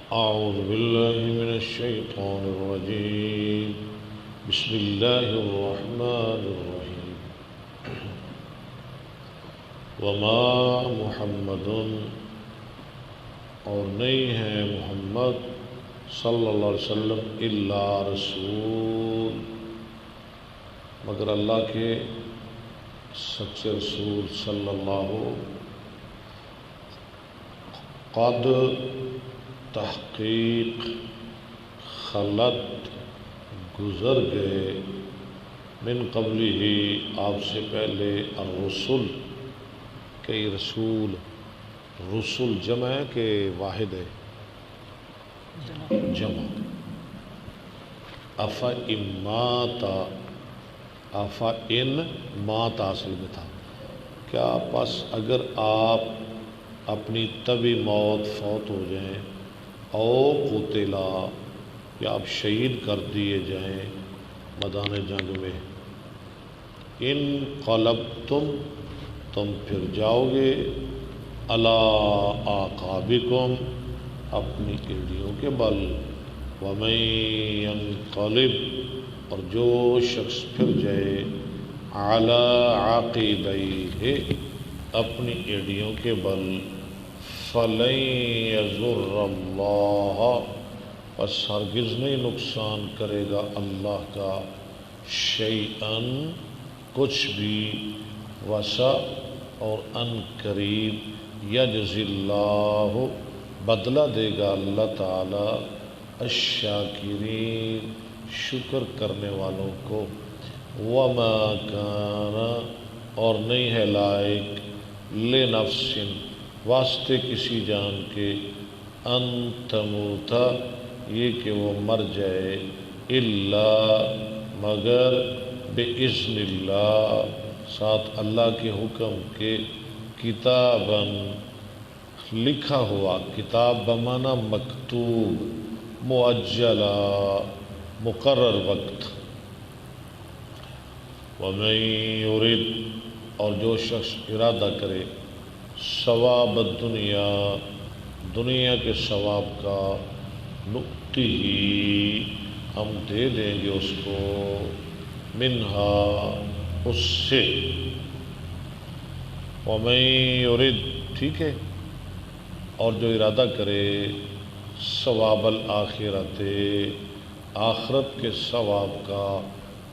أعوذ بالله من الشيطان الرجيم بسم الله الرحمن الرحيم وما محمد اور نہیں ہے محمد صلی اللہ علیہ وسلم الا رسول مگر اللہ کے سچے رسول صلی اللہ قد تحقیق خلط گزر گئے من قبلی ہی آپ سے پہلے الرسل کئی رسول رسول جمع ہے کہ واحد ہے جمع افا ان ماتا اصل میں تھا کیا پس اگر آپ اپنی طبی موت فوت ہو جائیں او قتلا یا آپ شہید کر دیے جائیں میدان جنگ میں ان قلبتم تم پھر جاؤ گے علی اعقابکم اپنی ایڑیوں کے بل ومن ینقلب اور جو شخص پھر جائے علی عقبیہ اپنی ایڑیوں کے بل فلن یضر اللہ پس ہرگز نہیں نقصان کرے گا اللہ کا شیئن کچھ بھی وسع اور ان قریب یجزی اللہ بدلہ دے گا اللہ تعالی الشاکرین شکر کرنے والوں کو وما کان اور نہیں ہے لائق لنفس واسطے کسی جان کے ان تموتا یہ کہ وہ مر جائے الا مگر باذن اللہ ساتھ اللہ کے حکم کے کتاباً لکھا ہوا کتاب بمعنی مکتوب مؤجلا مقرر وقت ومن یرد اور جو شخص ارادہ کرے ثواب الدنیا دنیا کے ثواب کا نؤتہ ہم دے دیں گے اس کو منہا اس سے ومن یرد ٹھیک ہے اور جو ارادہ کرے ثواب الآخرت آخرت کے ثواب کا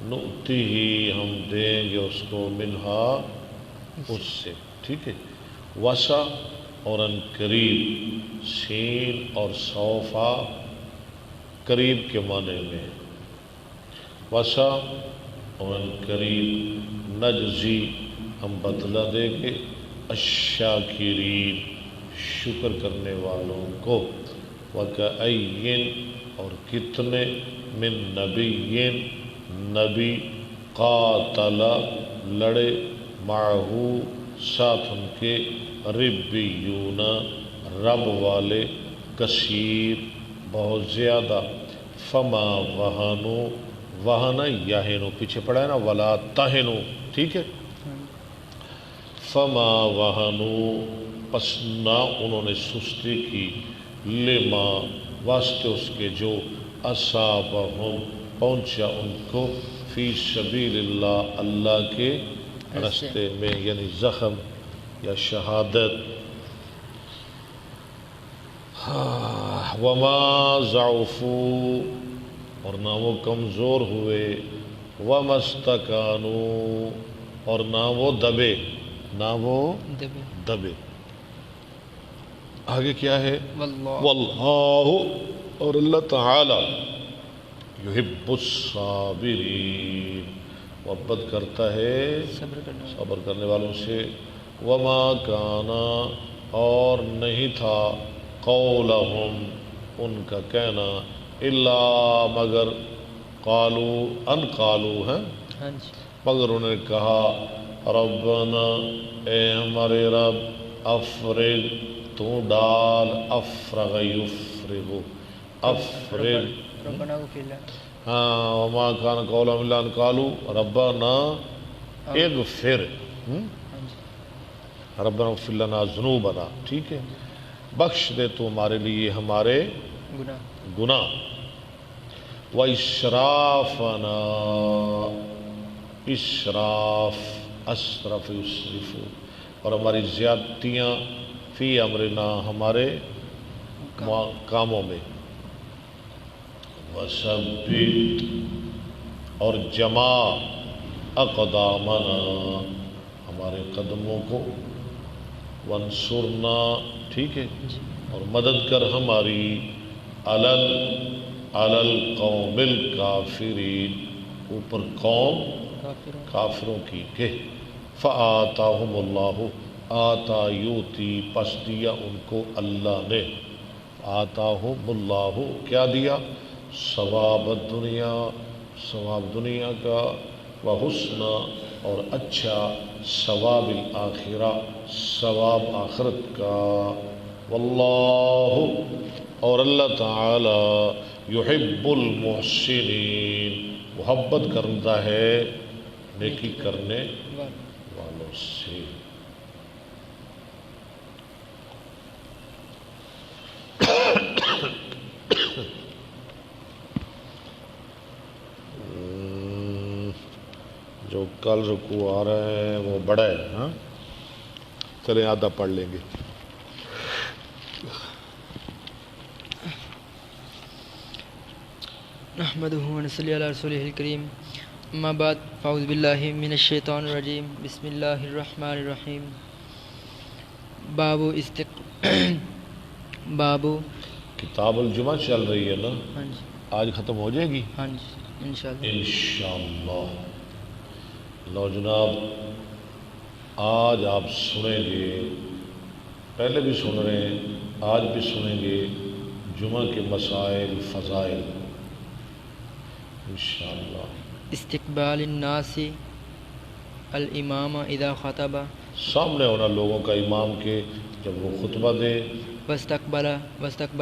نؤتہ ہم دیں گے اس کو منہا اس سے ٹھیک ہے وسع اور ان قریب سین اور سوفا قریب کے معنی میں وسع اور ان قریب نجزی ہم بدلہ دیں گے الشاکرین شکر کرنے والوں کو وکأین اور کتنے من نبیین نبی قاتل لڑے معہو ساتھ ان کے ربیون رب والے کثیر بہت زیادہ فما وہنو وہنا یہنو پیچھے پڑا ہے نا ولا تہنو ٹھیک ہے فما وہنو پس نہ انہوں نے سستی کی لما واسطے اس کے جو اصابہم پہنچا ان کو فی سبیل اللہ اللہ کے راستے میں یعنی زخم یا شہادت وما ضعفوا اور نہ وہ کمزور ہوئے وما استکانوا اور نہ وہ دبے آگے کیا ہے واللہ اور اللہ تعالی یحب الصابرین محبت کرتا ہے صبر کرنے والوں سے وما کانا اور نہیں تھا قولہم ان کا کہنا الا مگر قالو ان قالو ہے مگر انہوں نے کہا ربنا اے ہمارے رب افرغ تو ڈال افرغ یفرغ افرغ ہاں وما کان قولہم الا ان قالو ربنا اغفر ربنا اغفر لنا ذنوبنا ٹھیک ہے بخش دے تو ہمارے لیے ہمارے گناہ، وَإِسْرَافَنَا، اسراف، اسرف یسرف، اور ہماری زیادتیاں، فی امرنا، ہمارے کاموں میں، وَثَبِّتْ، اور جما اقدامنا، ہمارے قدموں کو، وانصرنا، ٹھیک ہے، اور مدد کر ہماری، علی القوم الکافرین، اوپر قوم کافروں کی، کہ فآتاہم اللہ، آتا یوتی، پس دیا ان کو اللہ نے، آتاہم اللہ، کیا دیا؟ ثواب الدنیا، ثواب دنیا کا، وحسن، اور اچھا، ثواب الآخرہ، ثواب آخرت کا، واللہ، اور اللہ تعالی، یحب المحسنین، محبت کرتا ہے نیکی کرنے والوں سے۔ جو کل رکوع آ رہا ہے وہ بڑا ہے، ہاں چلیں آدھا پڑھ لیں گے۔ نحمدہ ونصلی علی رسولہ الکریم، اما بعد، فاعوذ باللہ من الشیطان الرجیم، بسم اللہ الرحمن الرحیم۔ بابو کتاب الجمعہ چل رہی ہے نا، ہاں جی، آج ختم ہو جائے گی ہاں جی، انشاءاللہ۔ انشاءاللہ۔ لو جناب، آج آپ سنیں گے، پہلے بھی سن رہے ہیں، آج بھی سنیں گے جمعہ کے مسائل، فضائل، انشاءاللہ۔ استقبال الناس الامام اذا خطب، سامنے ہونا لوگوں کا امام کے جب وہ خطبہ دے، واستقبل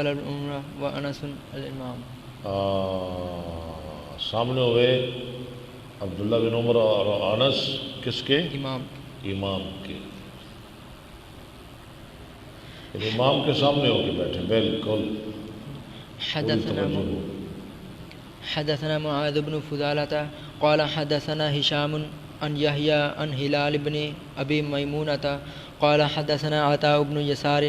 العمر وانس الامام، سامنے ہوئے عبداللہ بن عمر اور انس، کس کے؟ امام امام کے، امام کے سامنے ہو کے بیٹھے، بالکل پوری توجہ ہو۔ حدثنا معاذ بن فضالة قال حدثنا هشام عن يحيى عن هلال بن أبي ميمونة قال حدثنا عطاء بن يسار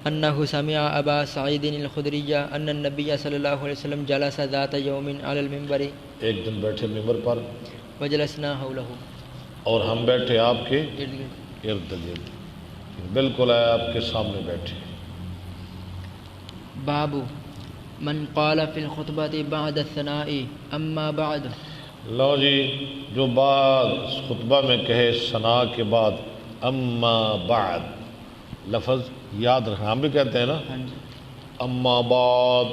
أنه سمع أبا سعيد الخدري أن النبي صلى الله عليه وسلم جلس ذات يوم على المنبر، ایک دن بیٹھے ممبر پر، وجلسنا حوله، اور ہم بیٹھے آپ کے ارد گرد۔ ارد گرد، بالکل ہے آپ کے سامنے بیٹھے۔ باب من قال في الخطبة بعد الثناء أما بعد، لو جی، جو بعد خطبہ میں کہے ثناء کے بعد اما بعد، لفظ یاد رکھنا، ہم بھی کہتے ہیں نا ہاں جی، اما بعد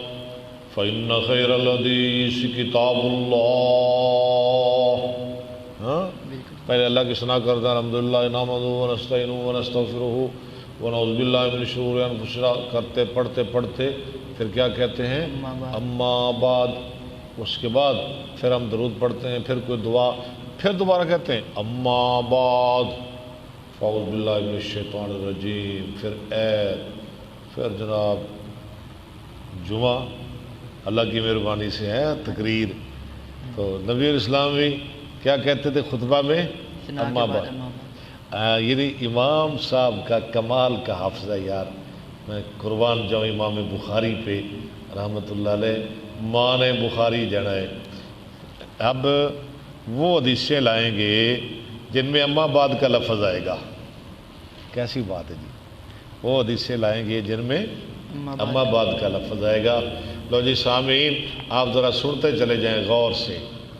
فإن خیر الحدیث کتاب اللہ، ہاں بالکل، پہلے اللہ کی ثنا کرتا ہے، الحمدللہ نحمدہ ونستعینہ ونستغفرہ ونعوذ باللہ من شرور انفسنا، کرتے پڑھتے پھر کیا کہتے ہیں؟ اما بعد، اما بعد، اس کے بعد پھر ہم درود پڑھتے ہیں، پھر کوئی دعا، پھر دوبارہ کہتے ہیں اما بعد فاعوذ باللہ من الشیطان الرجیم، پھر عید، پھر جناب جمعہ، اللہ کی مہربانی سے ہے تقریر۔ تو نبی الاسلام بھی کیا کہتے تھے خطبہ میں؟ ثناء اما کے بعد بعد۔ اما بعد، یعنی امام صاحب کا کمال کا حافظہ یار، میں قربان جاؤں امام بخاری پہ رحمۃ اللہ علیہ، مان بخاری جڑا ہے۔ اب وہ حدیثیں لائیں گے جن میں اما بعد کا لفظ آئے گا، کیسی بات ہے جی، وہ حدیثیں لائیں گے جن میں اما بعد کا لفظ آئے گا۔ لو جی سامعین، آپ ذرا سنتے چلے جائیں غور سے،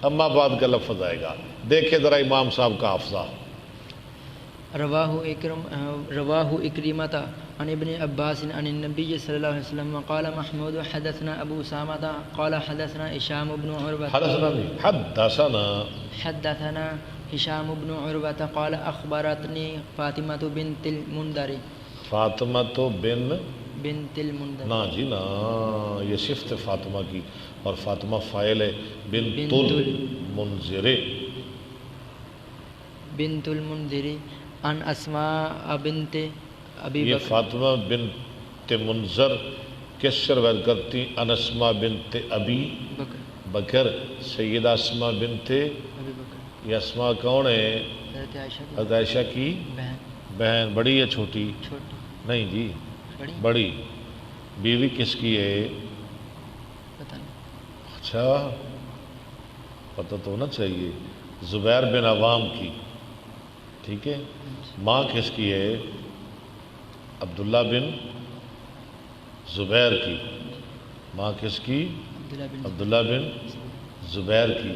اما بعد کا لفظ آئے گا، دیکھیں ذرا امام صاحب کا حافظہ۔ رواہ اکرمۃ عن ابن عباس عن النبي صلى الله عليه وسلم قال محمود حدثنا ابو اسامة قال حدثنا هشام بن عروة حدثنا هشام بن عروة قال اخبرتني فاطمة بنت المنذر، فاطمہ بنت المنذر، نا جی نا، یہ صفت فاطمہ کی، اور فاطمہ فاعل ہے، بنت المنذر عن اسماء بنت ابی یہ بکر، فاطمہ بنت منذر کس سے روایت کرتی؟ ان اسماء بنت ابی بکر بکر، سیدہ اسماء بنت، ابی بکر، یہ اسماء کون ہے؟ حضرت عائشہ کی حضرت عائشہ کی بہن، بہن، بڑی یا چھوٹی؟ چھوٹی، نہیں جی، بڑی، بڑی۔ بیوی کس کی ہے؟ پتہ نہیں، اچھا پتہ تو ہونا چاہیے، زبیر بن عوام کی، ٹھیک ہے۔ ماں کس کی ہے؟ عبداللہ بن زبیر کی، ماں کس کی؟ عبداللہ بن عبداللہ بن زبیر کی،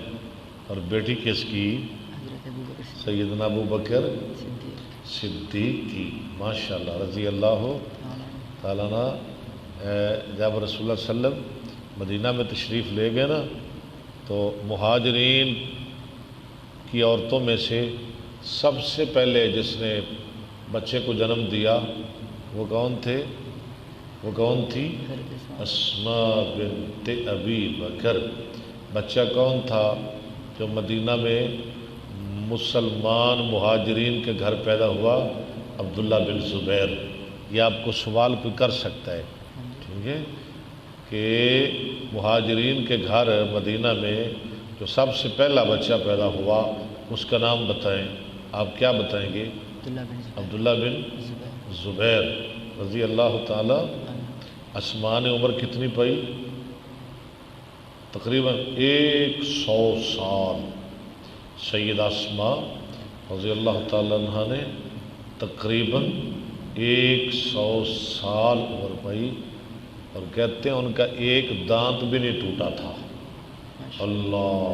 اور بیٹی کس کی؟ حضرت ابو بکر سیدنا ابو بکر صدیق صدیق کی، ماشاءاللہ، رضی اللہ تعالیٰ عنہ۔ جب رسول اللہ صلی اللہ علیہ وسلم مدینہ میں تشریف لے گئے نا، تو مہاجرین کی عورتوں میں سے سب سے پہلے جس نے بچے کو جنم دیا وہ کون تھے؟ وہ کون تھی؟ اسماء بنت ابی بکر۔ بچہ کون تھا جو مدینہ میں مسلمان مہاجرین کے گھر پیدا ہوا؟ عبداللہ بن زبیر۔ یہ آپ کو سوال کوئی کر سکتا ہے، ٹھیک ہے، کہ مہاجرین کے گھر مدینہ میں جو سب سے پہلا بچہ پیدا ہوا اس کا نام بتائیں، آپ کیا بتائیں گے؟ عبداللہ بن زبیر رضی اللہ تعالی۔ اسماء نے عمر کتنی پائی؟ تقریباً 100 سال۔ سیدہ اسماء رضی اللہ تعالی عنہ نے تقریباً 100 سال عمر پائی، اور کہتے ہیں ان کا ایک دانت بھی نہیں ٹوٹا تھا۔ اللہ،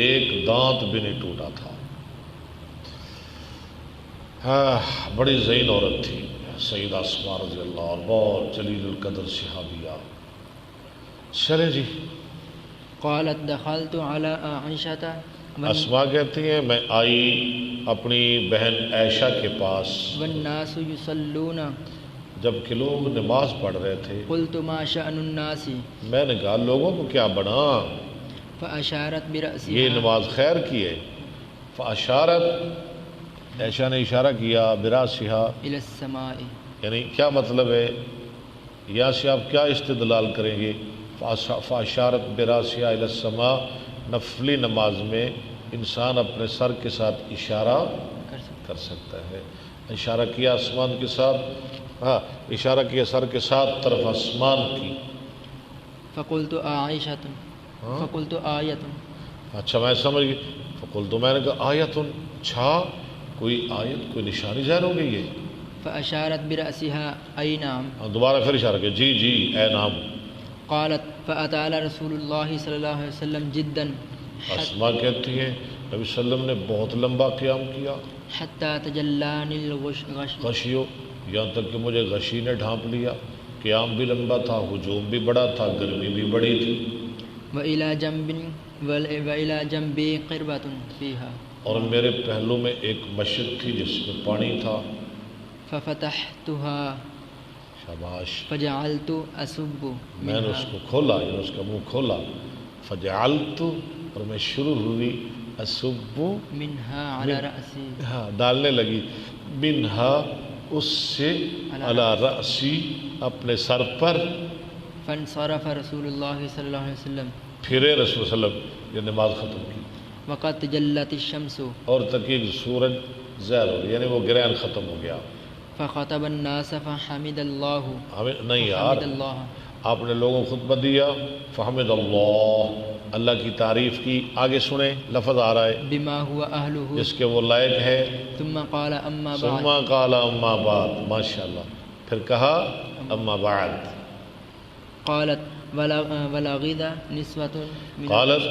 ایک دانت بھی نہیں ٹوٹا تھا۔ بڑی ذہین عورت تھی سیدہ اسماء رضی اللہ عنہ، بہت جلیل القدر صحابیہ۔ چلے جی، قالت دخلت على عائشة اسماء کہتی ہیں میں آئی اپنی بہن عائشہ کے پاس والناس يصلون، جب کہ لوگ نماز پڑھ رہے تھے۔ قلت ما شأن الناس، میں نے کہا لوگوں کو کیا بنا؟ فأشارت یہ برأسها، نماز خیر کی ہے۔ فاشارت، عائشہ نے اشارہ کیا، براسها، إلى السماء، یعنی کیا مطلب ہے؟ یہاں سے آپ کیا استدلال کریں گے؟ فاشارت براسها إلى السماء، نفلی نماز میں انسان اپنے سر کے ساتھ اشارہ کر سکتا ہے۔ اشارہ کیا آسمان کے ساتھ، ہاں اشارہ کیا سر کے ساتھ طرف آسمان کی۔ فقلت عائشة، فقلت آیت، اچھا میں سمجھ گئی۔ فقلت، میں نے کہا آیتن، اچھا کوئی آیت، کوئی نشانی ظاہر ہو گئی ہے؟ فأشارت برأسها أي نعم، دوبارہ پھر اشارہ کیا، جی جی اے نام۔ قالت فأطال رسول الله صلی اللہ علیہ وسلم جدا اسماء کہتی ہیں نبی صلی اللہ علیہ وسلم نے بہت لمبا قیام کیا، حتى تجلاني الغش، غشیو، یہاں تک کہ مجھے غشی نے ڈھانپ لیا۔ قیام بھی لمبا تھا، ہجوم بھی بڑا تھا، گرمی بھی بڑی تھی۔ وإلى جنب، وإلى جنبي قربة فيها، اور میرے پہلو میں ایک مشرق تھی جس میں پانی تھا۔ ففتحتها شاباش، فجعلت أصب میں نے اس منها، کو کھولا، یعنی اس کا منہ کھولا۔ فجعلت، اور میں شروع ہوئی، اصب، منها على رأسي، ہاں ڈالنے لگی، منہا اس سے، علی رأسی اپنے سر پر۔ فانصرف رسول الله صلی اللہ علیہ وسلم، پھرے رسول صلی اللہ علیہ وسلم، یہ نماز ختم کی، وقد تجلت الشمس، اور تقریب سورج ظاہر ہو گیا، یعنی وہ گرہن ختم ہو گیا۔ فخطب الناس فحمد اللہ، ہمیں نہیں یار، فحمد اللہ، آپ نے لوگوں کو خطبہ دیا، فحمد اللہ، اللہ کی تعریف کی۔ آگے سنیں، لفظ آ رہا ہے بما هو أهله، جس کے وہ لائق ہے۔ ثم قال أما ثم بعد، قال اما بعد، ماشاءاللہ، پھر کہا اما بعد۔ قالت ولغد نسوة من، قالت،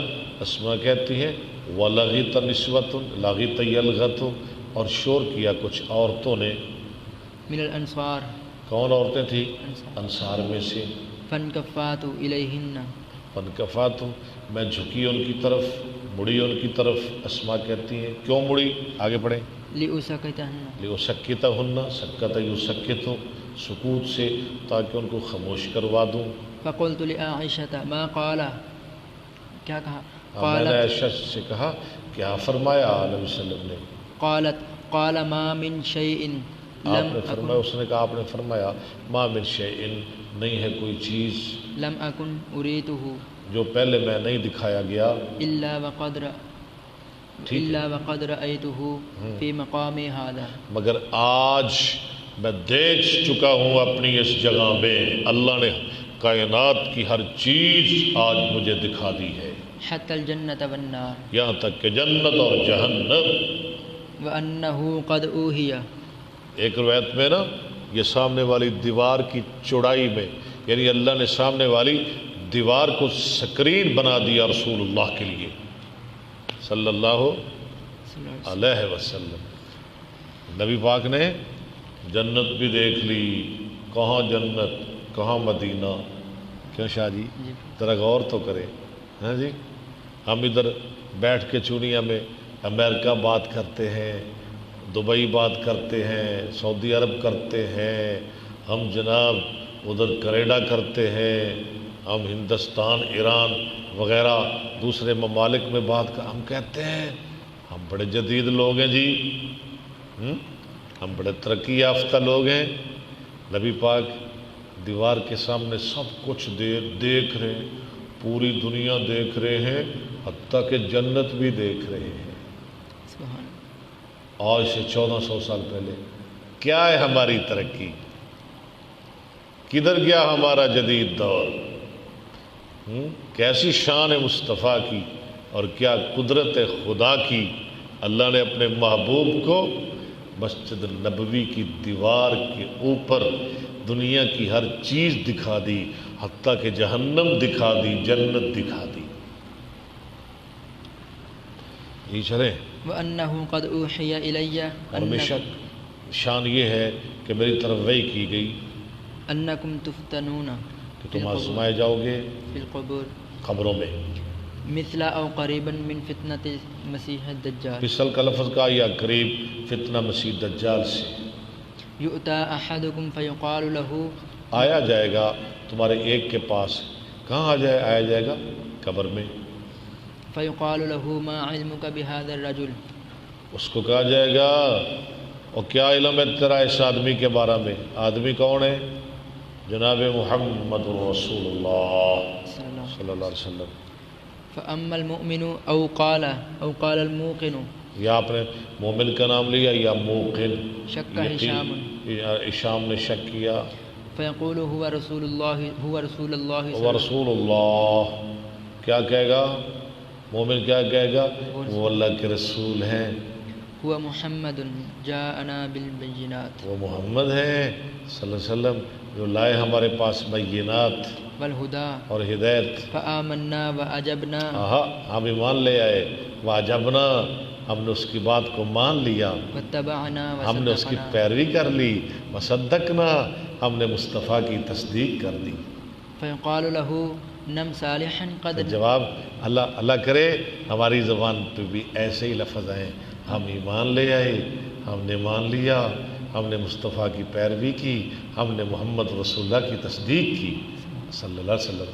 اسماء کہتی ہے وَلَغِتَ نِسْوَةٌ، لَغِتَ يَلْغَتُ، اور شور کیا کچھ عورتوں نے۔ من الأنصار، کون عورتیں تھیں؟ انصار میں سے۔ فانكفات إليهن، فانکفات، میں جھکی ان کی طرف، مڑی ان کی طرف۔ اسماء کہتی ہیں کیوں مڑی؟ آگے پڑھیں۔ لأسكتهن، لِأُسَكِّتَهُنَّ، سکت یسکت، سکوت سے، تاکہ ان کو خاموش کروا دوں۔ فقلت لعائشة ما قال، کیا کہا؟ میں نے عائشہ سے کہا کیا فرمایا نبی صلی اللہ علیہ وسلم نے؟ قالت قال ما من شيء آپ نے فرمایا، اس نے کہا آپ نے فرمایا ما من شیء، نہیں ہے کوئی چیز لم أكن أريته جو پہلے میں نہیں دکھایا گیا إلا وقد رأيته في مقامي هذا، مگر آج میں دیکھ چکا ہوں اپنی اس جگہ میں، اللہ نے کائنات کی ہر چیز آج مجھے دکھا دی ہے، حتى الجنة والنار، یہاں تک کہ جنت اور جہنم۔ وأنه قد أوحي، ایک روایت میں نا یہ سامنے والی دیوار کی چوڑائی میں، یعنی اللہ نے سامنے والی دیوار کو سکرین بنا دیا رسول اللہ کے لیے صلی اللہ علیہ وسلم۔ نبی پاک نے جنت بھی دیکھ لی، کہاں جنت کہاں مدینہ، کیوں شاہ جی ذرا غور تو کرے، ہاں جی ہم ادھر بیٹھ کے چونیا میں امریکہ بات کرتے ہیں، دبئی بات کرتے ہیں، سعودی عرب کرتے ہیں، ہم جناب ادھر کینیڈا کرتے ہیں، ہم ہندوستان ایران وغیرہ دوسرے ممالک میں ہم کہتے ہیں ہم بڑے جدید لوگ ہیں جی، ہم بڑے ترقی یافتہ لوگ ہیں۔ نبی پاک دیوار کے سامنے سب کچھ دیکھ رہے ہیں، پوری دنیا دیکھ رہے ہیں، حتیٰ کہ جنت بھی دیکھ رہے ہیں۔ آج سے 1400 سال پہلے کیا ہے ہماری ترقی، کدھر گیا ہمارا جدید دور، کیسی شان ہے مصطفیٰ کی اور کیا قدرت خدا کی۔ اللہ نے اپنے محبوب کو مسجد نبوی کی دیوار کے اوپر دنیا کی ہر چیز دکھا دی، حتیٰ کہ جہنم دکھا دی، جنت دکھا دی۔ یہ چلیں وأنه قد أوحي إلي اور بے شک شان یہ ہے کہ میری طرف وحی کی گئی أنكم تفتنون کہ تم آزمائے جاؤ گے في القبور قبروں میں، مثل أو قريبا من فتنة المسيح الدجال، فصل کا لفظ کا یا قریب فتنہ مسیح دجال سے۔ يؤتى أحدكم فيقال له، آیا جائے گا تمہارے ایک کے پاس، کہاں آیا جائے گا؟ قبر میں۔ فيقال له ما علمك بهذا الرجل، اس کو کہا جائے گا اور کیا علم ہے تیرا اس آدمی کے بارے میں؟ آدمی کون ہے؟ جناب محمد رسول اللہ صلی اللہ علیہ وسلم۔ فأما المؤمن أو قال الموقن، یا آپ نے مومن کا نام لیا یا موقن، شک ہشام، ہشام نے شک کیا، فيقول هو رسول الله، هو رسول الله وہ رسول اللہ، کیا کہے گا مومن؟ کیا کہے گا؟ وہ اللہ کے رسول ہیں، هو محمد جاءنا بالبينات، وہ محمد ہیں صلی اللہ علیہ وسلم جو لائے ہمارے پاس بینات والهدى اور ہدایت۔ فآمنا وأجبنا، ہم ایمان لے آئے، واجبنا ہم نے اس کی بات کو مان لیا، واتبعنا ہم نے اس کی وصدقنا، پیروی کر لی، وصدقنا ہم نے مصطفیٰ کی تصدیق کر دی۔ فيقال له نم صالحا قد، جواب اللہ کرے ہماری زبان پہ بھی ایسے ہی لفظ آئیں، ہم ایمان لے آئے، ہم نے مان لیا، ہم نے مصطفیٰ کی پیروی کی، ہم نے محمد رسول اللہ کی تصدیق کی صلی اللہ علیہ وسلم۔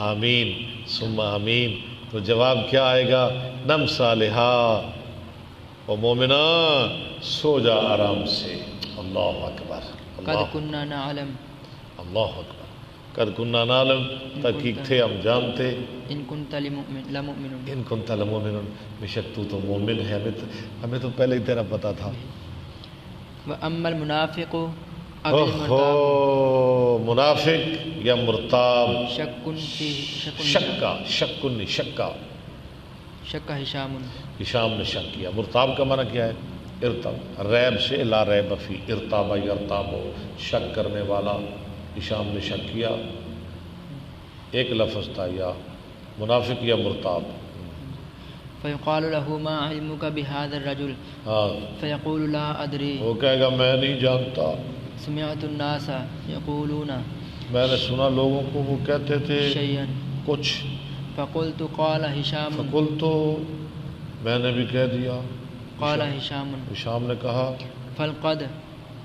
آمین ثم آمین۔ تو جواب کیا آئے گا؟ نم صالحا، و مومنا سو جا آرام سے۔ اللہ اکبر، قد اللہ كنا نعلم، اللہ اکبر۔ قد کننا نعلم، تحقیق تھے ہم جانتے، ان كنت لمؤمن، ان کنت لمؤمن، بے شک تو مومن ہے، ہمیں تو پہلے ہی تیرا پتا تھا۔ واما المنافق اب المرتاب، اوہو، منافق یا مرتاب، شک فيه، شکا شک ہشام، ہشام نے شک کیا۔ مرتاب کا معنی کیا ہے؟ ارتاب، ریب سے لا ریب فی، ارتابا یرتاب ہو، شک کرنے والا۔ ہشام نے شک کیا، ایک لفظ تھا یا منافق یا مرتاب۔ فيقال له ما علمك بهذا الرجل، ہاں، فيقول لا ادري، وہ کہے گا میں نہیں جانتا، سمعت الناس يقولون میں نے سنا لوگوں کو وہ کہتے تھے شيئا، کچھ۔ فقلت قال هشام، فقل تو میں نے بھی کہہ دیا۔ قال هشام، ہشام نے کہا فلقد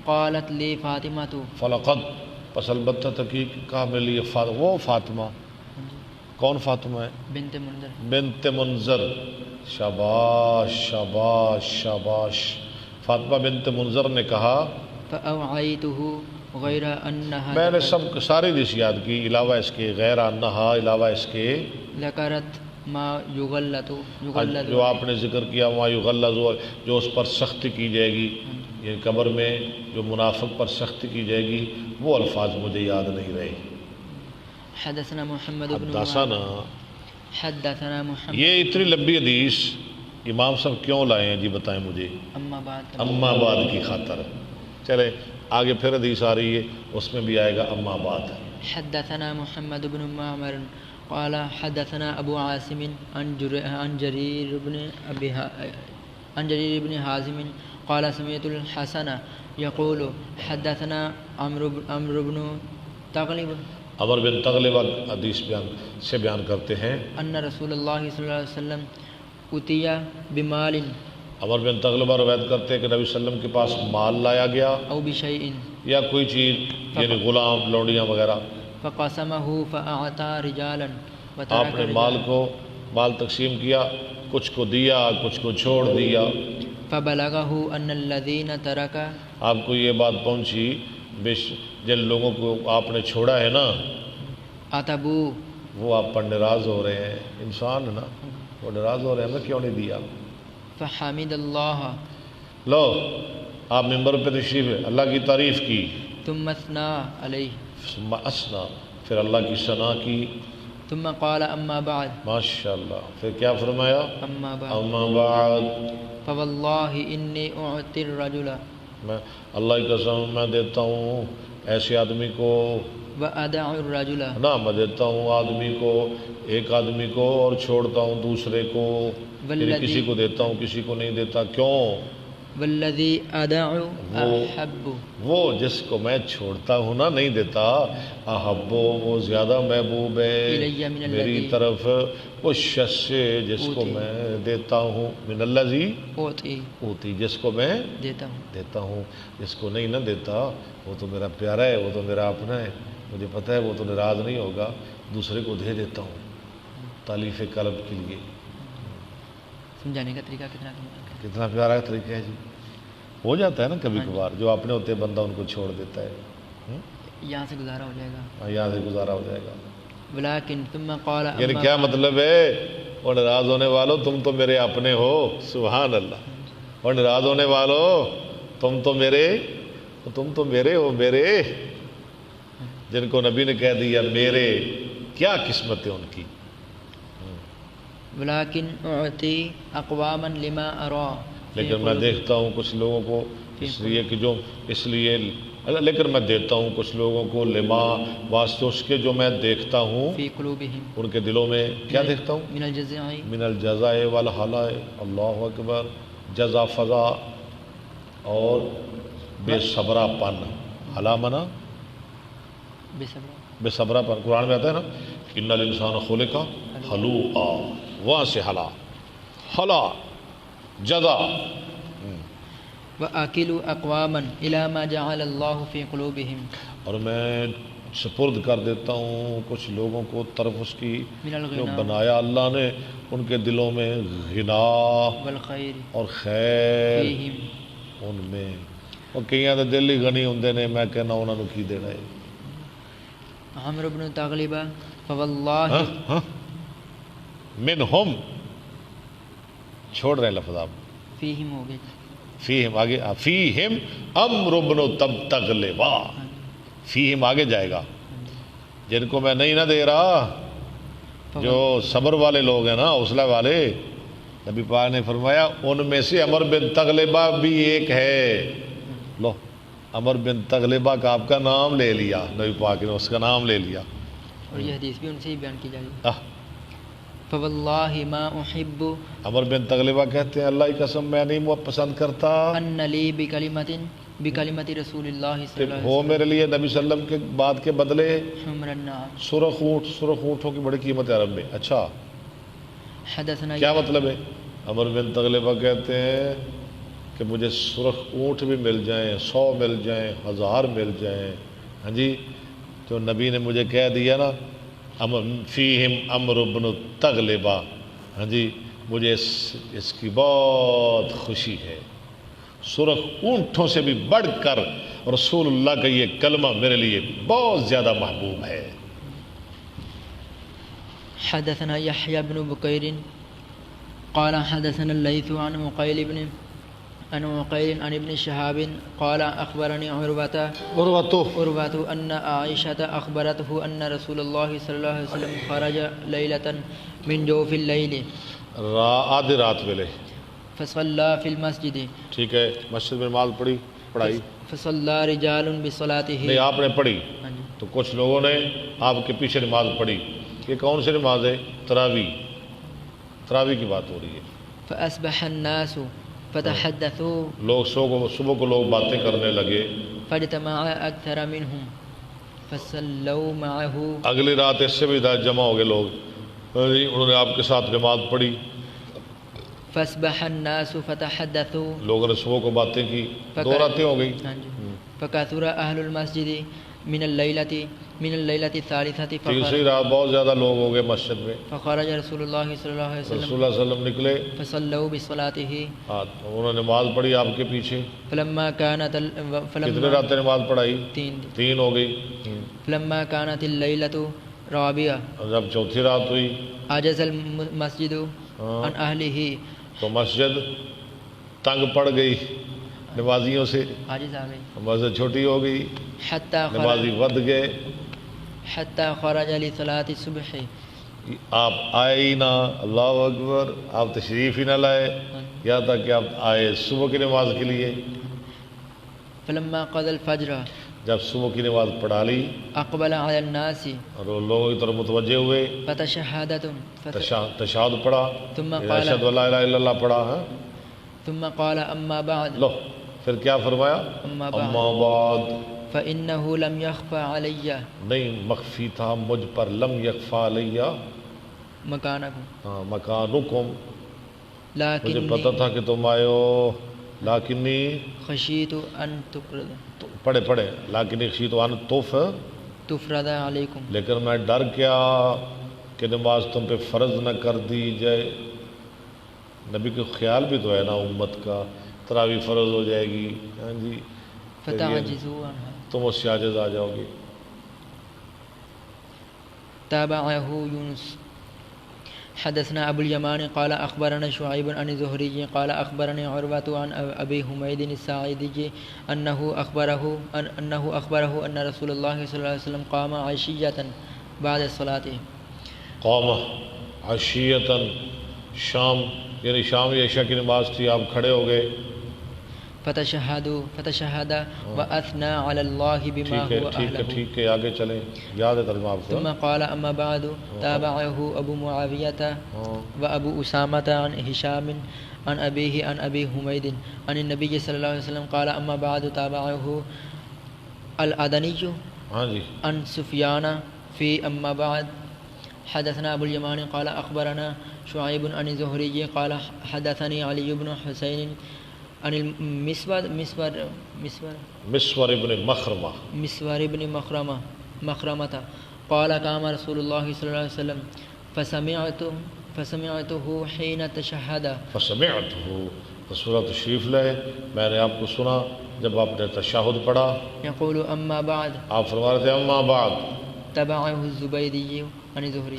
قالت لي فاطمة، فلقد، پس البتہ تحقیق کہا میرے لیے وہ فاطمہ، کون فاطمہ ہے؟ بنت منذر، بنت منذر، شاباش شاباش شاباش۔ فاطمہ بنت منذر نے کہا فأوعيته غير أنها میں نے سب ساری حدیث یاد کی علاوہ اس کے، غیر انہا علاوہ اس کے، ذکرت ما یغلط جو آپ نے ذکر کیا ما یغلظ، جو اس پر سختی کی جائے گی، یہ قبر میں جو منافق پر سختی کی جائے گی، وہ الفاظ مجھے یاد نہیں رہے۔ حدثنا محمد بن حدثنا، حدثنا محمد یہ اتنی لمبی حدیث امام صاحب کیوں لائے ہیں جی بتائیں مجھے؟ اما بعد اما بعد کی خاطر۔ چلے آگے پھر حدیث آ رہی ہے، اس میں بھی آئے گا اما بعد۔ حدثنا محمد بن معمر قال حدثنا ابو عاصم عن جرير بن حازم قال سمعت الحسن يقول حدثنا عمرو بن تغلب عمر بن تغلبہ حدیث بیان کرتے ہیں، ان رسول اللہ صلی اللہ علیہ وسلم اتیا بمال عمر بن تغلبہ روایت کرتے ہیں کہ نبی صلی اللہ علیہ وسلم کے پاس مال لایا گیا او بشیء یا کوئی چیز، یعنی غلام، لونڈیاں وغیرہ۔ فقسمه فاعطى رجالا آپ نے مال تقسیم کیا، کچھ کو دیا، کچھ کو چھوڑ دیا۔ فبلغه ان الذين ترك آپ کو یہ بات پہنچی جن لوگوں کو آپ نے چھوڑا ہے نا، اتبو وہ آپ پر ناراض ہو رہے ہیں، انسان ہے نا، وہ ناراض ہو رہے ہیں ہمیں کیوں نہیں دیا۔ فحمد اللہ، لو آپ ممبر پہ تشریف ہے، اللہ کی تعریف کی، ثم اثنا علیہ، ثم اسنا، پھر اللہ کی ثنا کی، ثم قال اما بعد، ماشاءاللہ، پھر کیا فرمایا؟ اما بعد اما بعد، فواللہ انی اعطی الرجل میں اللہ کی قسم میں دیتا ہوں ایسے آدمی کو، وادع الرجل، نا میں دیتا ہوں آدمی کو، ایک آدمی کو اور چھوڑتا ہوں دوسرے کو، یعنی کسی کو دیتا ہوں کسی کو نہیں دیتا۔ کیوں؟ والذی ادع احب، وہ جس کو میں چھوڑتا ہوں نا، نہیں دیتا، احب، وہ زیادہ محبوب ہے الی من میری الذی طرف اس شخص سے جس کو میں دیتا ہوں، من الذی اوتی، اوتی، جس کو میں دیتا ہوں، جس کو نہیں نہ دیتا وہ تو میرا پیارا ہے، وہ تو میرا اپنا ہے، مجھے پتہ ہے وہ تو ناراض نہیں ہوگا، دوسرے کو دے دیتا ہوں تالیف قلب کے لیے۔ سمجھانے کا طریقہ کتنا پیارا طریقہ ہے جی۔ ہو جاتا ہے نا کبھی کبھار، جو اپنے ہوتے بندہ ان کو چھوڑ دیتا ہے، یہاں سے گزارا ہو جائے گا، یہاں سے گزارا ہو جائے گا۔ ولیکن ثم قال یعنی اما کیا بعد، مطلب ہے؟ اور ناراض ہونے والوں تم تو میرے اپنے ہو، سبحان اللہ، اور ناراض ہونے والوں تم تو میرے ہو، میرے، جن کو نبی نے کہہ دیا میرے، کیا قسمت ہے ان کی۔ ولیکن اعطی اقواما لما ارا، لیکن میں دیکھتا ہوں کچھ لوگوں کو لیکن میں دیتا ہوں کچھ لوگوں کو لما، واسطے اس کے جو میں دیکھتا ہوں فی قلوبہم، ان کے دلوں میں، کیا دیکھتا ہوں؟ من الجزع، من الجزاء والحلاء، اللہ اکبر، جزا فضا اور بے صبرہ پن، حلا منا بے صبرہ پن، قرآن میں آتا ہے نا ان الانسان خلق حلوعا، وہاں سے حلا جزا۔ وَأَكِلُوا أَقْوَامًا إِلَى مَا جَعَلَ اللَّهُ فِي قُلُوبِهِمْ، اور میں سپرد کر دیتا ہوں کچھ لوگوں کو طرف اس کی من جو الغنى بنایا اللہ نے ان کے دلوں میں، غنا والخیر اور خیر فیہم، ان میں۔ اور کئیاں دے دل ہی غنی ہوندے نے، میں کہنا انہوں نے کی دینا ہے۔ عمرو بن تغلبہ فواللہ، منہم، چھوڑ رہے لفظ آپ، فیہم ہو گئے، فیہم آگے، فیہم عمرو بن تغلبہ، فیہم آگے جائے گا، جن کو میں نہیں نہ دے رہا، جو صبر والے لوگ ہیں نا، حوصلہ والے، نبی پاک نے فرمایا ان میں سے عمر بن تغلبہ بھی ایک ہے۔ لو عمر بن تغلبہ کا آپ کا نام لے لیا، نبی پاک نے اس کا نام لے لیا، اور یہ حدیث بھی ان سے ہی بیان کی جائے۔ فواللہ ما احب عمر بن تغلبہ کہتے ہیں اللہ کی قسم میں نہیں پسند کرتا ان لی بکلمت رسول اللہ صلی اللہ علیہ ہو میرے لیے نبی صلی اللہ علیہ وسلم کے بات کے بدلے وسلم حمر النعم، سرخ اونٹوں کی بڑی قیمت ہے عرب میں۔ اچھا حدثنا کیا مطلب ہے؟ عمر بن تغلبہ کہتے ہیں کہ مجھے سرخ اونٹ بھی مل جائیں، 100 مل جائیں، 1000 مل جائیں، ہاں جی، تو نبی نے مجھے کہہ دیا نا فیہم عمرو بن تغلبہ، ہاں جی، مجھے اس کی بہت خوشی ہے۔ سرخ اونٹوں سے بھی بڑھ کر رسول اللہ کا یہ کلمہ میرے لیے بہت زیادہ محبوب ہے۔ حدثنا يحيى بن بكير قال حدثنا الليث عن عقيل عن ابن شهاب قال أخبرني عروة أن عائشة أخبرته أن رسول الله صلى الله عليه وسلم خرج ليلة من جوف الليل آدھی رات ویلے، فصلى في المسجد، ٹھیک ہے، مسجد میں نماز پڑھائی، فصلى رجال بصلاته، نہیں آپ نے پڑھی تو کچھ لوگوں نے آپ کے پیچھے نماز پڑھی۔ یہ کون سی نماز ہے؟ تراویح کی بات ہو رہی ہے۔ فأصبح الناس فتحدثوا، لوگ صبح کو لوگ باتیں کرنے لگے، فاجتمع أكثر منهم فصلوا معه، اگلی رات اس سے بھی جمع ہو گئے لوگ، انہوں نے آپ کے ساتھ نماز پڑھی۔ فأصبح الناس فتحدثوا، لوگوں نے صبح کو باتیں کی، دو راتیں ہو گئی۔ فكثر أهل المسجد من الليلة الثالثة، تیسری رات بہت زیادہ لوگ ہو گئے مسجد میں، فخرج رسول الله صلی اللہ علیہ رسول وسلم اللہ صلی اللہ علیہ وسلم نکلے، فصلوا بصلاته، انہوں نے نماز پڑھی آپ کے پیچھے۔ فلما كانت کتنے راتیں نماز پڑھائی؟ تین ہو گئی۔ فلما كانت الليلة رابعة، جب چوتھی رات ہوئی عجز المسجد عن أهله، تو مسجد تنگ پڑ گئی نمازیوں سے، عاجز آ گئی، مسجد چھوٹی ہو گئی، نمازی ود گئے۔ حتى خرج لصلاة الصبح، آپ آئے ہی نہ، اللہ اکبر، آپ تشریف ہی نہ لائے، یہاں تک کہ آپ آئے صبح کی نماز کے لیے۔ فلما قضى الفجر، جب صبح کی نماز پڑھا لی أقبل على الناس، اور وہ لوگوں کی طرف متوجہ ہوئے، تشہد پڑھا، ثم اشہد ان لا الہ الا اللہ پڑھا، ثم قال أما بعد، لو پھر کیا فرمایا؟ أما اما بعد، فإنه لم يخفى علي نہیں مخفی تھا مجھ پر، لم یخفی علیہ مكانكم، مکانکم، مجھے پتہ لكني تھا کہ تم آئے ہو، لیکنی خشيت أن تفرض پڑھے لیکنی خشیت ان تفرض عليكم، لیکن میں ڈر کیا کہ نماز تم پہ فرض نہ کر دی جائے۔ نبی کے خیال بھی تو ہے نا امت کا، تراویح فرض ہو جائے گی، ہاں جی، فتعجزوا عنها، تم اس سے عاجز آ جاؤ گے۔ تابعه يونس حدثنا أبو اليمان قال أخبرنا شعيب عن الزهري قال أخبرني عروة عن أبي حميد الساعدي أنه أخبره أن رسول الله صلى الله عليه وسلم قام عشية بعد الصلاة، قام عشیتاً، شام یعنی شام یا عشاء کی نماز تھی، آپ کھڑے ہو گئے، فتشهد وأثنى على الله بما هو أهله، ٹھیک ہے، آگے چلیں، یاد ہے ترجمہ آپ کو۔ ثم قال أما بعد، تابعه أبو معاوية وأبو أسامة عن هشام عن أبيه عن أبي حميد عن النبي صلى الله عليه وسلم قال أما بعد، تابعه الأدني عن سفيان في أما بعد. حدثنا أبو اليمان قال أخبرنا شعيب عن الزهري قال حدثني علي بن حسين عن مسور ابن مخرمة قال قام رسول الله صلى الله عليه وسلم فسمعته حين تشهد، سورۃ تشریف لائے، میں نے آپ کو سنا جب آپ نے تشہد پڑھا، يقول أما بعد، آپ فرما رہے تھے اما بعد، تبعه الزبيدي عن الزهري،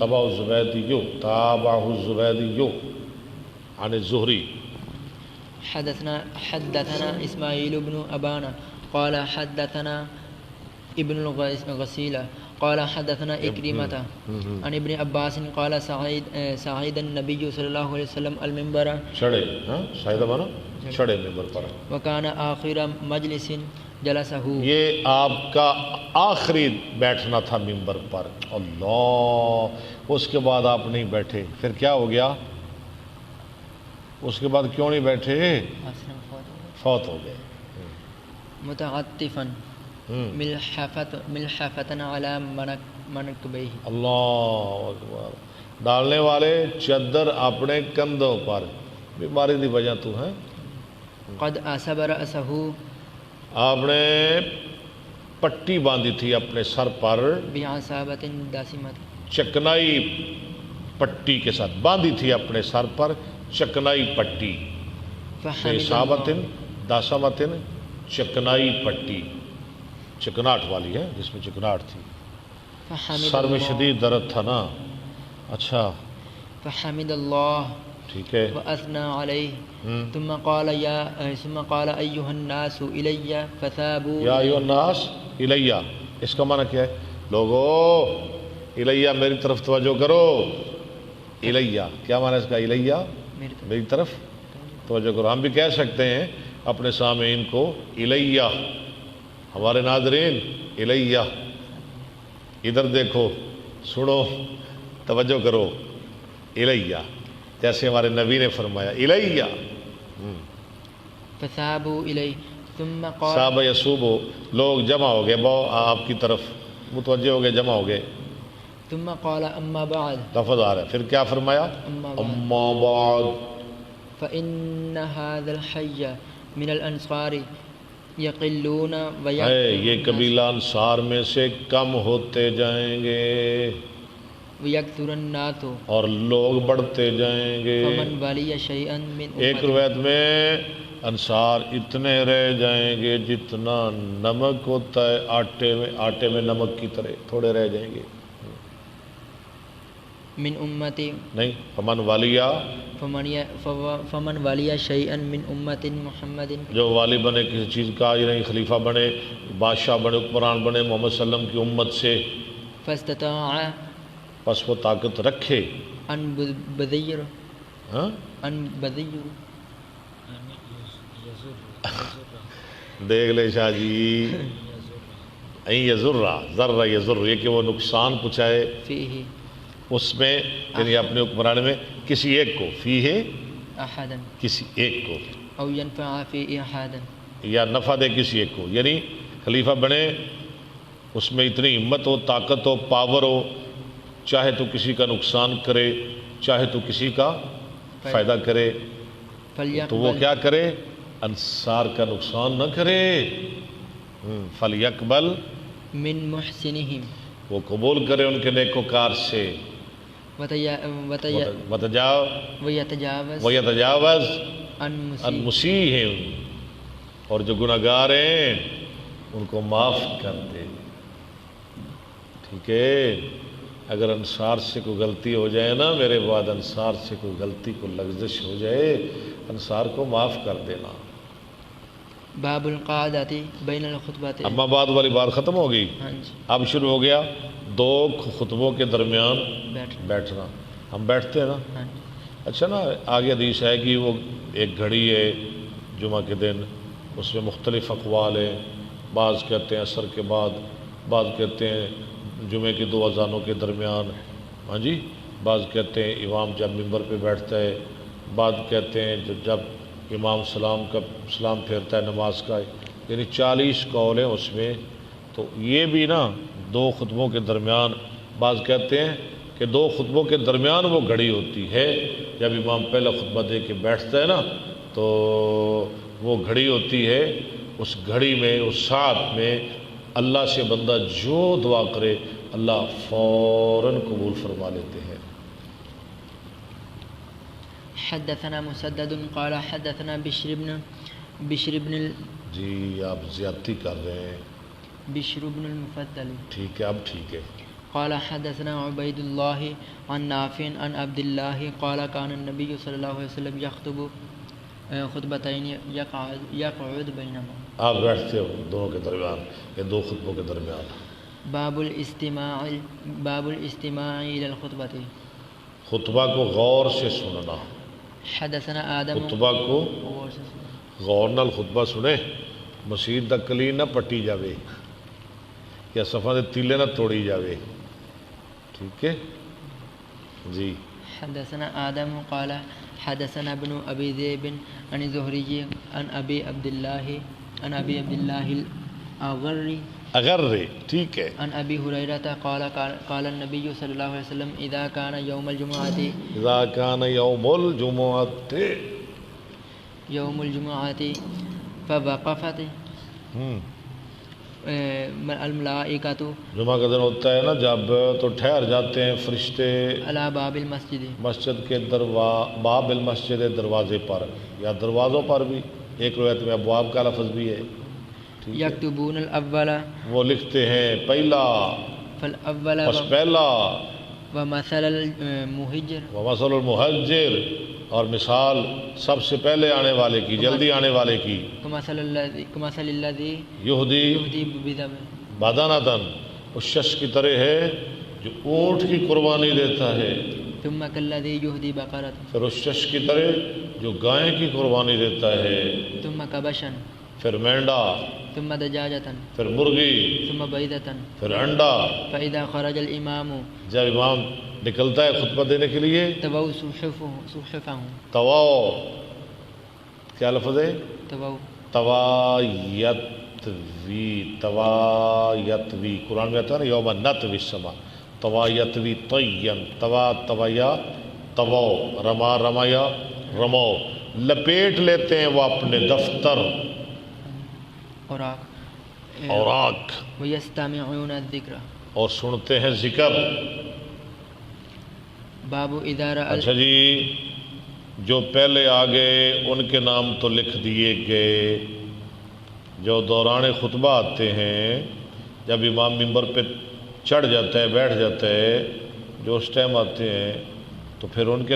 تابعه الزبيدي عن الزهري. حدثنا إسماعيل بن أبانا قال حدثنا ابن الغسيل قال حدثنا إكرمة عن ابن عباس قال سعيد النبي صلى الله عليه وسلم المنبر، چڑھے، شاید مانا چڑھے ممبر پر، وكان آخر مجلس جلسه، یہ آپ کا آخری بیٹھنا تھا ممبر پر، اللہ، اس کے بعد آپ نہیں بیٹھے، پھر کیا ہو گیا؟ اس کے بعد کیوں نہیں بیٹھے؟ فوت ہو گئے۔ متعطفا ملحفة على منکبیہ، اللہ اکبر، ڈالنے والے چادر اپنے کندھوں پر، بیماری دی وجہ تو ہے۔ قد اصب رأسه، آپ نے پٹی باندھی تھی اپنے سر پر، بعصابة داسمة، چکنائی پٹی کے ساتھ باندھی تھی اپنے سر پر، چکنائی پٹی، فحمد صحابتن داسمتن، چکنائی پٹی، چکناٹ والی ہے، جس میں چکناٹ تھی، فحمد سر میں اللہ شدید درد تھا نا. اچھا فحمد اللہ ٹھیک ہے. وأثنى عليه ہم. ثم قال أيها الناس إلي فثابوا یا ایھا إليه. الناس الیہ، اس کا معنی کیا ہے؟ لوگو الیہ میری طرف توجہ کرو. الیہ کیا معنی ہے اس کا؟ الیہ میری طرف. میری طرف توجہ کرو. ہم بھی کہہ سکتے ہیں اپنے سامعین کو الیہ، ہمارے ناظرین الیہ، ادھر دیکھو، سنو، توجہ کرو. الیہ جیسے ہمارے نبی نے فرمایا الیہ. فثابوا إليه ثم قال صحابہ یسوبو، لوگ جمع ہو گئے، آپ کی طرف متوجہ ہو گئے، جمع ہو گئے. ثم قال أما بعد لفظ آ رہا ہے، پھر کیا فرمایا؟ أما بعد اما بعد فإن هذا الحي من الأنصار يقلون ہے، یہ قبیلہ انصار میں سے کم ہوتے جائیں گے ويكثر الناس اور لوگ بڑھتے جائیں گے. فمن ولي شيئا من ایک أمتي روایت میں انصار اتنے رہ جائیں گے جتنا نمک ہوتا ہے آٹے میں نمک کی طرح تھوڑے رہ جائیں گے. من أمتي نہیں، فمن والیا، فمن ولي شيئا من أمة محمد جو والی بنے کسی چیز کا، یعنی خلیفہ بنے، بادشاہ بنے، حکمران بنے محمد صلی اللہ علیہ وسلم کی امت سے، فاستطاع پس وہ طاقت رکھے. أن بذير ہاں أن بذير دیکھ لے شاہ جی، این یذرہ، ذرہ یذر، یہ کہ وہ نقصان پہنچائے فيه اس میں، یعنی اپنے حکمران میں کسی ایک کو، فی ہے أحدا کسی ایک کو، أو ينفع فيه أحدا. یا نفع دے کسی ایک کو. یعنی خلیفہ بنے، اس میں اتنی ہمت ہو، طاقت ہو، پاور ہو، چاہے تو کسی کا نقصان کرے، چاہے تو کسی کا فائدہ کرے، تو وہ کیا کرے؟ انصار کا نقصان نہ کرے. فَلْيَقْبَلْ من محسنهم وہ قبول کرے ان کے نیکوکار سے، ويتجاوز وَيَتَجَاوَزْ عن عن مسيء مسیحم، اور جو گناہ گار ہیں ان کو معاف کر دے. ٹھیک ہے، اگر انصار سے کوئی غلطی ہو جائے نا، میرے بعد انصار سے کوئی غلطی کو لغزش ہو جائے، انصار کو معاف کر دینا. باب القعدة بين الخطبتين. اما بعد والی بات ختم ہو گئی، ہاں جی، اب شروع ہو گیا دو خطبوں کے درمیان بیٹھ. بیٹھنا. ہم بیٹھتے ہیں نا. ہاں جی. اچھا نا، آگے حدیث ہے کہ وہ ایک گھڑی ہے جمعہ کے دن، اس میں مختلف اقوال ہیں. بعض کہتے ہیں عصر کے بعد، بعض کہتے ہیں جمعے کی دو اذانوں کے درمیان، ہاں جی، بعض کہتے ہیں امام جب ممبر پہ بیٹھتا ہے، بعض کہتے ہیں جب امام سلام پھیرتا ہے نماز کا. یعنی 40 قول ہیں اس میں. تو یہ بھی نا دو خطبوں کے درمیان، بعض کہتے ہیں کہ دو خطبوں کے درمیان وہ گھڑی ہوتی ہے، جب امام پہلا خطبہ دے کے بیٹھتا ہے نا تو وہ گھڑی ہوتی ہے. اس گھڑی میں، اس ساتھ میں اللہ سے بندہ جو دعا کرے اللہ فوراً قبول فرما لیتے ہیں. حدثنا مسدد قال حدثنا بشر بن جی آپ زیادتی کر رہے ہیں. بشر بن المفضل. ٹھیک ہے، اب ٹھیک ہے. قال حدثنا عبيد الله عن نافع عن عبد الله قال كان النبي صلى الله عليه وسلم يخطب خطبتين يقعد بينهما. آپ بیٹھتے ہو دونوں کے درمیان، یہ دو خطبوں کے درمیان. باب الاستماع الى الخطبه. خطبہ کو غور سے سننا. حدثنا آدم. خطبہ کو غور نال خطبہ سنے، مسیح دا کلی نہ پٹی جاوے یا صفحہ دے تیلے نہ توڑی جاوے. ٹھیک ہے جی. حدثنا آدم قال حدثنا ابن ابي ذئب عن الزهري عن ابي عبد الله الاغري اغرّی. ٹھیک ہے. عن ابي هريره قال النبي صلى الله عليه وسلم اذا كان يوم الجمعه فوقفت الملائکۃ. جمعہ کا دن ہوتا ہے نا جب، تو ٹھہر جاتے ہیں فرشتے علی باب المسجد، مسجد کے باب المسجد، دروازے پر یا دروازوں پر بھی. ایک روایت میں ابواب کا لفظ بھی ہے. یکتبون الاول وہ لکھتے ہیں پہلا، فالاول پس پہلا، ومثل المہجر ومثل المہجر، اور مثال سب سے پہلے آنے والے کی، جلدی آنے والے کی، کمثل الذی یہدی یہدی بذبح بدنۃ، اس شخص کی طرح ہے جو اونٹ کی قربانی دیتا ہے، ثم کالذی یہدی بقرۃ پھر اس شخص کی طرح جو گائے کی قربانی دیتا ہے، ثم کبشا پھر مینڈا، ثم دجاجۃ پھر مرغی، ثم بیضۃ پھر انڈا۔ فاذا خرج الامام جب امام نکلتا ہے خطبہ دینے کے لیے، طووا صحفهم تواؤ، کیا لفظ ہے؟ طووا توایتوی، توایتوی، قرآن میں آتا ہے نا یوم نطوی السما، توایتوی طین، تویا تواؤ، رما رمایا رمو، لپیٹ لیتے ہیں وہ اپنے دفتر اوراق، ویستمعون الذکر، اور سنتے ہیں ذکر۔ باب اذا رأى اچھا جی، جو پہلے آ گئے ان کے نام تو لکھ دیے گئے، جو دوران خطبہ آتے ہیں، جب امام ممبر پہ چڑھ جاتا ہے، بیٹھ جاتا ہے، جو اس ٹائم آتے ہیں تو پھر ان کے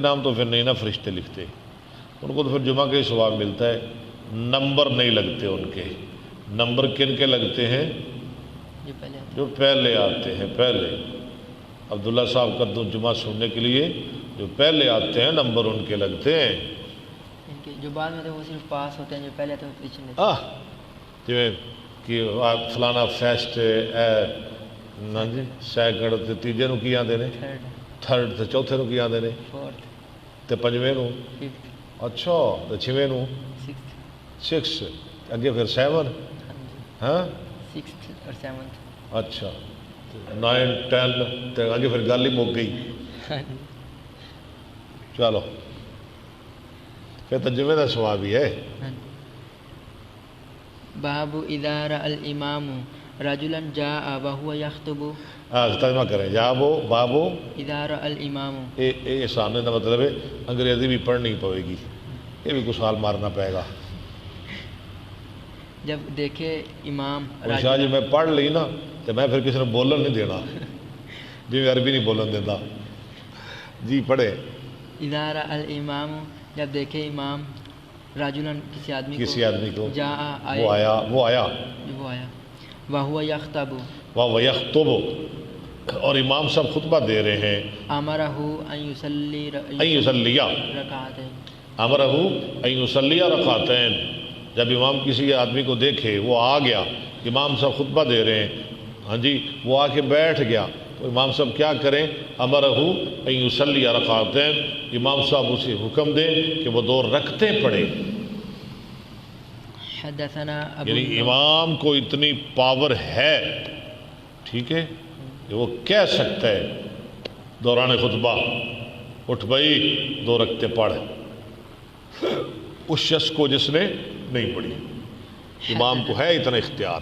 نام تو پھر نہیں نا فرشتے لکھتے، ان کو تو پھر جمعہ کا ہی ثواب ملتا ہے، نمبر نہیں لگتے ان کے۔ نمبر کن کے لگتے ہیں؟ جو پہلے آتے ہیں، پہلے عبداللہ صاحب کا جمعہ سننے کے لیے جو پہلے آتے ہیں نمبر ان کے لگتے ہیں۔ جو بعد میں تو وہ صرف پاس ہوتے ہیں، جو پہلے تو پیچھے جی کہ فلانا فیسٹ نا جی سیکنڈ تے تیجے نو کی آتے ہیں، تھرڈ تے چوتھے نو کی آتے ہیں، تے پنجویں نو، اچھا تے چھویں نو، سکس، اگے پھر سیون، ہاں اور سیونتھ، اچھا 9 10 تے اگے پھر گل ہی مک گئی۔ چلو پھر تو جمعے کا ثواب ہی ہے۔ باب اذا رأى الامام رجلا جاء وهو يخطب، ترجمہ کریں، جابو بابو اذا رأى الامام، یہ سامنے کا مطلب ہے انگریزی بھی پڑھنی پڑے گی، یہ بھی کچھ سال مارنا پڑے گا۔ جب دیکھے امام شاہ جی میں پڑھ لی نا تو میں پھر کسی نے بولن نہیں دینا، جی میں عربی نہیں بولن دیتا۔ جی پڑھے۔ اذا رأى الامام، جب دیکھے امام رجلا کسی آدمی کو، جاء وہ آیا وهو يخطب، وہ یخطب، اور امام صاحب خطبہ دے رہے ہیں، امرہ ان یصلی رکعتین، امرہ ان یصلی رکعتین، جب امام کسی آدمی کو دیکھے وہ آ گیا، امام صاحب خطبہ دے رہے ہیں، ہاں جی وہ آ کے بیٹھ گیا تو امام صاحب کیا کریں؟ امرہ ان یصلی رکعتین، امام صاحب اسے حکم دیں کہ وہ 2 رکعتیں پڑھے۔ حدثنا ابو یعنی امام کو اتنی پاور ہے، ٹھیک ہے، کہ وہ کہہ سکتا ہے دوران خطبہ اٹھ بھائی 2 رکعتیں پڑھ، اس شخص کو جس نے نہیں پڑھی، امام کو ہے اتنا اختیار۔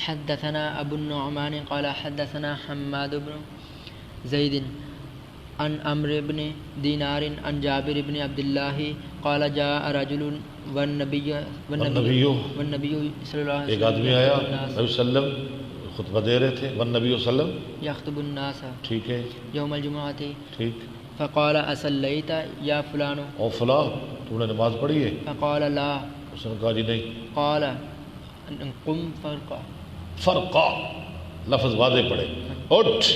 حدثنا ابو النعمان قال حدثنا حماد بن زید عن عمرو بن دینار عن جابر بن عبد الله قال جاء رجل والنبی صلی اللہ علیہ وسلم، ایک آدمی آیا، نبی صلی اللہ علیہ وسلم خطبہ دے رہے تھے، والنبی صلی اللہ علیہ وسلم یخطب الناس، ٹھیک ہے، یوم الجمعۃ، ٹھیک، فقال اصلیت یا فلان، او فلاں تو نے نماز پڑھی ہے؟ فقال لا، اس نے کہا جی نہیں۔ قال قم فرقا، فرقہ لفظ واضح پڑھے، اٹھ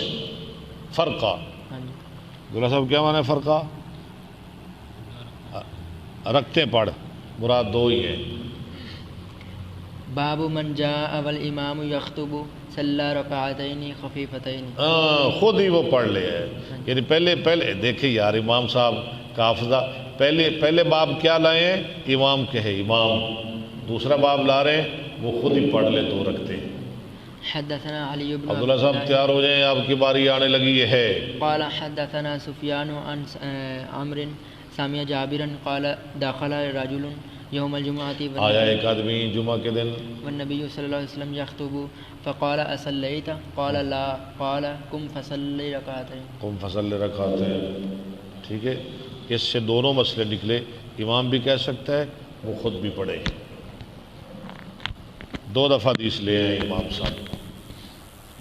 فرقہ۔ عبداللہ صاحب کیا معنی ہے فرقہ؟ رکھتے پڑھ، مراد 2 ہی ہیں۔ باب من جاء والامام یخطب صلی رکعتین خفیفتین، خود ہی وہ پڑھ لے ہے، یعنی پہلے دیکھیں یار امام صاحب کا حافظہ، پہلے باب کیا لائے ہیں؟ امام کے ہے، امام دوسرا باب لا رہے ہیں، وہ خود ہی پڑھ لے 2 رکعتیں۔ حدثنا علی بن عبداللہ صاحب تیار ہو جائیں، آپ کی باری آنے لگی ہے۔ قال حدثنا سفیان عن عمرو سمع جابرا قال دخل رجل یوم الجمعۃ، آیا ایک آدمی جمعہ کے دن، والنبی صلی اللہ علیہ وسلم یخطب، فقال اصلیت، قال لا، قال قم فصلی رکعتین، قم فصلی رکعتین، ٹھیک ہے۔ اس سے دونوں مسئلے نکلے، امام بھی کہہ سکتا ہے وہ خود بھی پڑھے. 2 دفعہ حدیث لے آئے امام صاحب.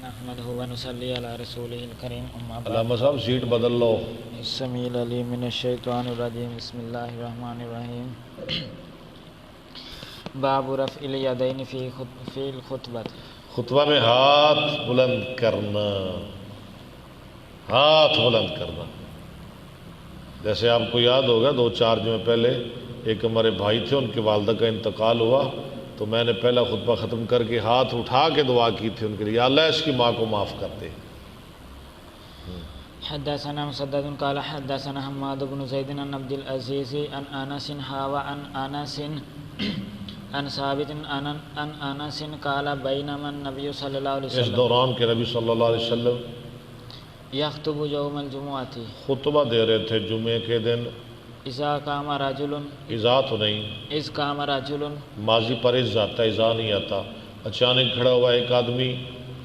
نحمده ونصلي على رسوله الكريم اما بعد. علامہ صاحب سیٹ بدل لو. السميع العليم من الشيطان الرجيم بسم الله الرحمن الرحيم. باب رفع الیدین فی الخطبہ. خطبہ میں ہاتھ بلند کرنا. ہاتھ بلند کرنا. جیسے آپ کو یاد ہوگا 2-4 جمعے پہلے ایک ہمارے بھائی تھے، ان کی والدہ کا انتقال ہوا، تو میں نے پہلا خطبہ ختم کر کے ہاتھ اٹھا کے دعا کی تھی ان کے لیے، یا اللہ اس کی ماں کو معاف کر دے. حدثنا مسدد قال حدثنا حماد بن زید عن عبد العزيز عن انس عن انس عن ثابت عن انس قال بينما النبي صلى الله عليه اس وسلم دوران کے نبی صلی اللہ علیہ وسلم يخطب يوم الجمعة خطبہ دے رہے تھے جمعے کے دن. اذا قام رجل اذا تو نہیں، اذ قام رجل ماضی پر از آتا، اذا نہیں آتا. اچانک کھڑا ہوا ایک آدمی،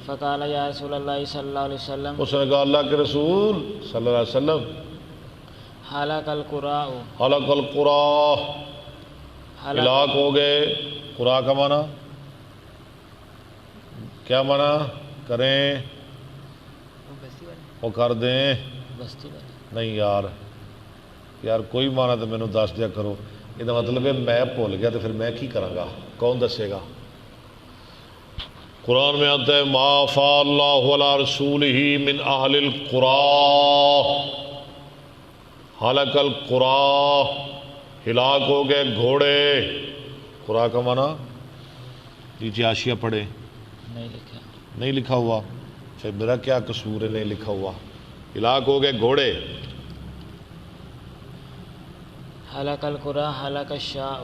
فقال یا رسول اللہ صلی اللہ علیہ وسلم اس نے کہا اللہ کے رسول صلی اللہ علیہ وسلم حلق القراء حلق القرا، ہلاک ہو گئے. قرا کا معنی کیا معنی کریں وہ کر دیں؟ بستی والے. نہیں یار کوئی معنی تو مینوں دس دیا کرو. یہ مطلب ہے میں بھول گیا تو پھر میں کی کراں گا، کون دسے گا؟ قرآن میں آتا ہے ما فاء اللہ علی رسولہ من اہل القرى، حلق القرى، ہلاک ہو گئے گھوڑے. قرآن کا معنی نیچے حاشیہ پڑھے، نہیں لکھا. نہیں لکھا ہوا. پھر میرا کیا قصور ہے نہیں لکھا ہوا؟ ہلاک ہو گئے گھوڑے. حلق القراء حلق الشاء.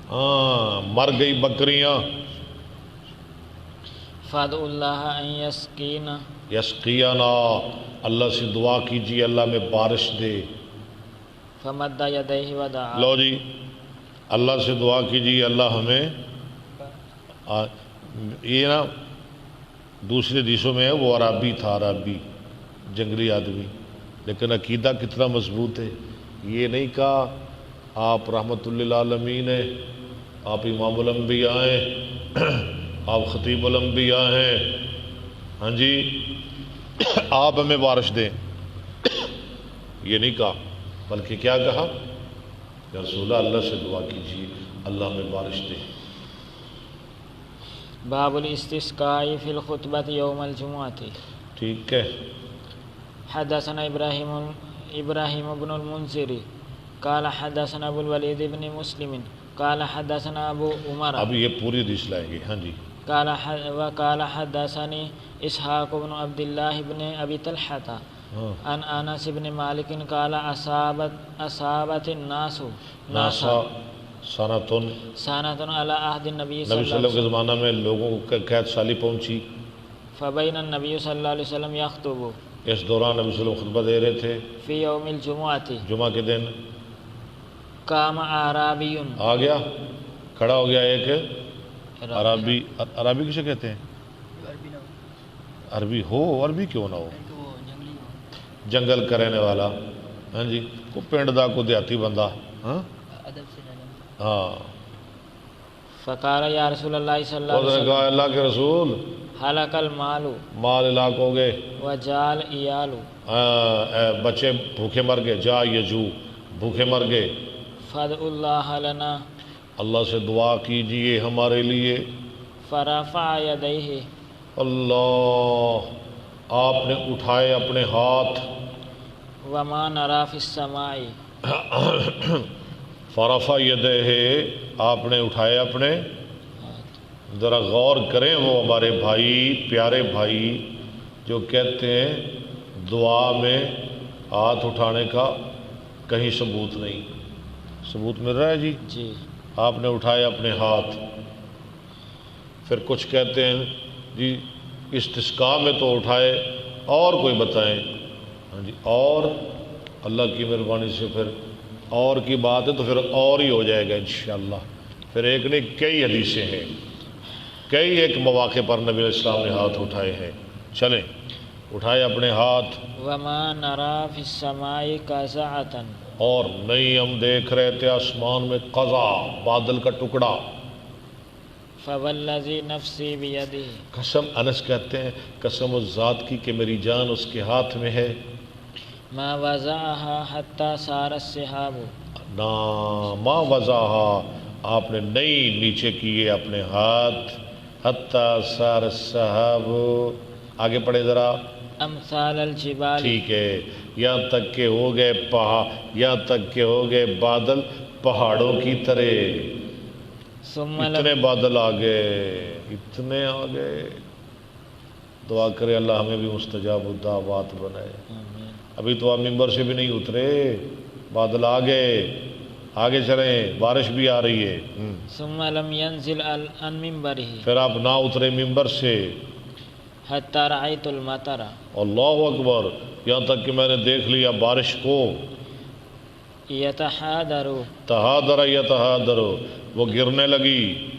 ہاں مر گئی بکریاں. فادعوا اللہ ان یسقینا، یسقینا، اللہ سے دعا کیجیے اللہ میں بارش دے. فمد یدیہ ودعا. لو جی اللہ سے دعا کیجیے اللہ ہمیں یہ نا دوسرے حدیثوں میں ہے وہ عربی تھا، عربی جنگلی آدمی، لیکن عقیدہ کتنا مضبوط ہے. یہ نہیں کہا آپ رحمت للعالمین ہیں، آپ امام الانبیاء ہیں، آپ خطیب الانبیاء ہیں، ہاں جی آپ ہمیں بارش دیں، یہ نہیں کہا. بلکہ کیا کہا؟ یا رسول اللہ سے دعا کیجیے اللہ ہمیں بارش دے. باب الاستسقاء فی الخطبۃ یوم الجمعۃ. ٹھیک ہے. حدثنا ابراہیم بن المنذر قال حدثنا ابو الولید بن مسلم قال حدثنا ابو عمر. اب یہ پوری حدیث لائیں گے. ہاں جی. وقال حدثني اسحاق بن عبد الله بن ابي طلحه عن انس بن مالك قال اصابت الناس ناسا سنتن، سنۃ على عهد النبي نبی صلی اللہ علیہ وسلم کے زمانہ میں لوگوں کو قحط سالی پہنچی. فبين النبي صلی اللہ علیہ وسلم يخطب، اس دوران نبی صلی اللہ علیہ وسلم خطبہ دے رہے تھے في يوم الجمعة. جمعہ کے دن. قام اعرابی، آ گیا کھڑا ہو گیا ایک عربی. عربی کسے کہتے ہیں؟ عربی ہو، عربی کیوں نہ ہو، جنگل کا رہنے والا. ہاں جی کو پنڈ دا کو دیہاتی بندہ. ہاں فقال یا رسول اللہ صلی اللہ علیہ اس نے وسلم کہا اللہ کے رسول حلق المال مال ہلاک ہو گئے، وجال ایال. بچے بھوکے مر گئے، جا یجو بھوکے مر گئے. فادعوا اللہ لنا، اللہ سے دعا کیجئے ہمارے لیے. فرفع یدیہ، اللہ آپ نے اٹھائے اپنے ہاتھ. وما نرى فی السماء، فرفع یدیہ آپ نے اٹھائے اپنے. ذرا غور کریں وہ ہمارے بھائی پیارے بھائی جو کہتے ہیں دعا میں ہاتھ اٹھانے کا کہیں ثبوت نہیں. ثبوت مل رہا ہے جی؟ جی. آپ نے اٹھائے اپنے ہاتھ. پھر کچھ کہتے ہیں جی استسقاء میں تو اٹھائے، اور کوئی بتائیں. ہاں جی اور اللہ کی مہربانی سے پھر اور کی بات ہے تو پھر اور ہی ہو جائے گا انشاءاللہ. پھر ایک نہیں کئی حدیثیں ہیں، کئی ایک مواقع پر نبی علیہ السلام نے ہاتھ اٹھائے ہیں. چلیں اٹھائے اپنے ہاتھ. وما نرى فی السماء قزعة، اور نہیں ہم دیکھ رہے تھے آسمان میں قضا، بادل کا ٹکڑا. فوالذی نفسی بیدہ، قسم، انس کہتے ہیں قسم اس ذات کی کہ میری جان اس کے ہاتھ میں ہے، ما وضعها حتی صار السحاب، نا ما وضعها، آپ نے نہیں نیچے کیے اپنے ہاتھ، حتی صار السحاب، آگے پڑھے ذرا. امثال الجبال، ٹھیک ہے، یہاں تک کہ ہو گئے یہاں تک کہ ہو گئے بادل پہاڑوں کی طرح. ثم اتنے بادل آ گئے، اتنے آ گئے. دعا کرے اللہ ہمیں بھی مستجاب الدعوات بنائے. ابھی تو آپ ممبر سے بھی نہیں اترے، بادل آ گئے، آگے چلیں، بارش بھی آ رہی ہے. ثم لم ينزل عن منبرہ پھر آپ نہ اترے ممبر سے، حتی رأیت المطر، اللہ اکبر، یہاں تک کہ میں نے دیکھ لیا بارش کو. یتحادر تہادر یتہادر، وہ گرنے لگی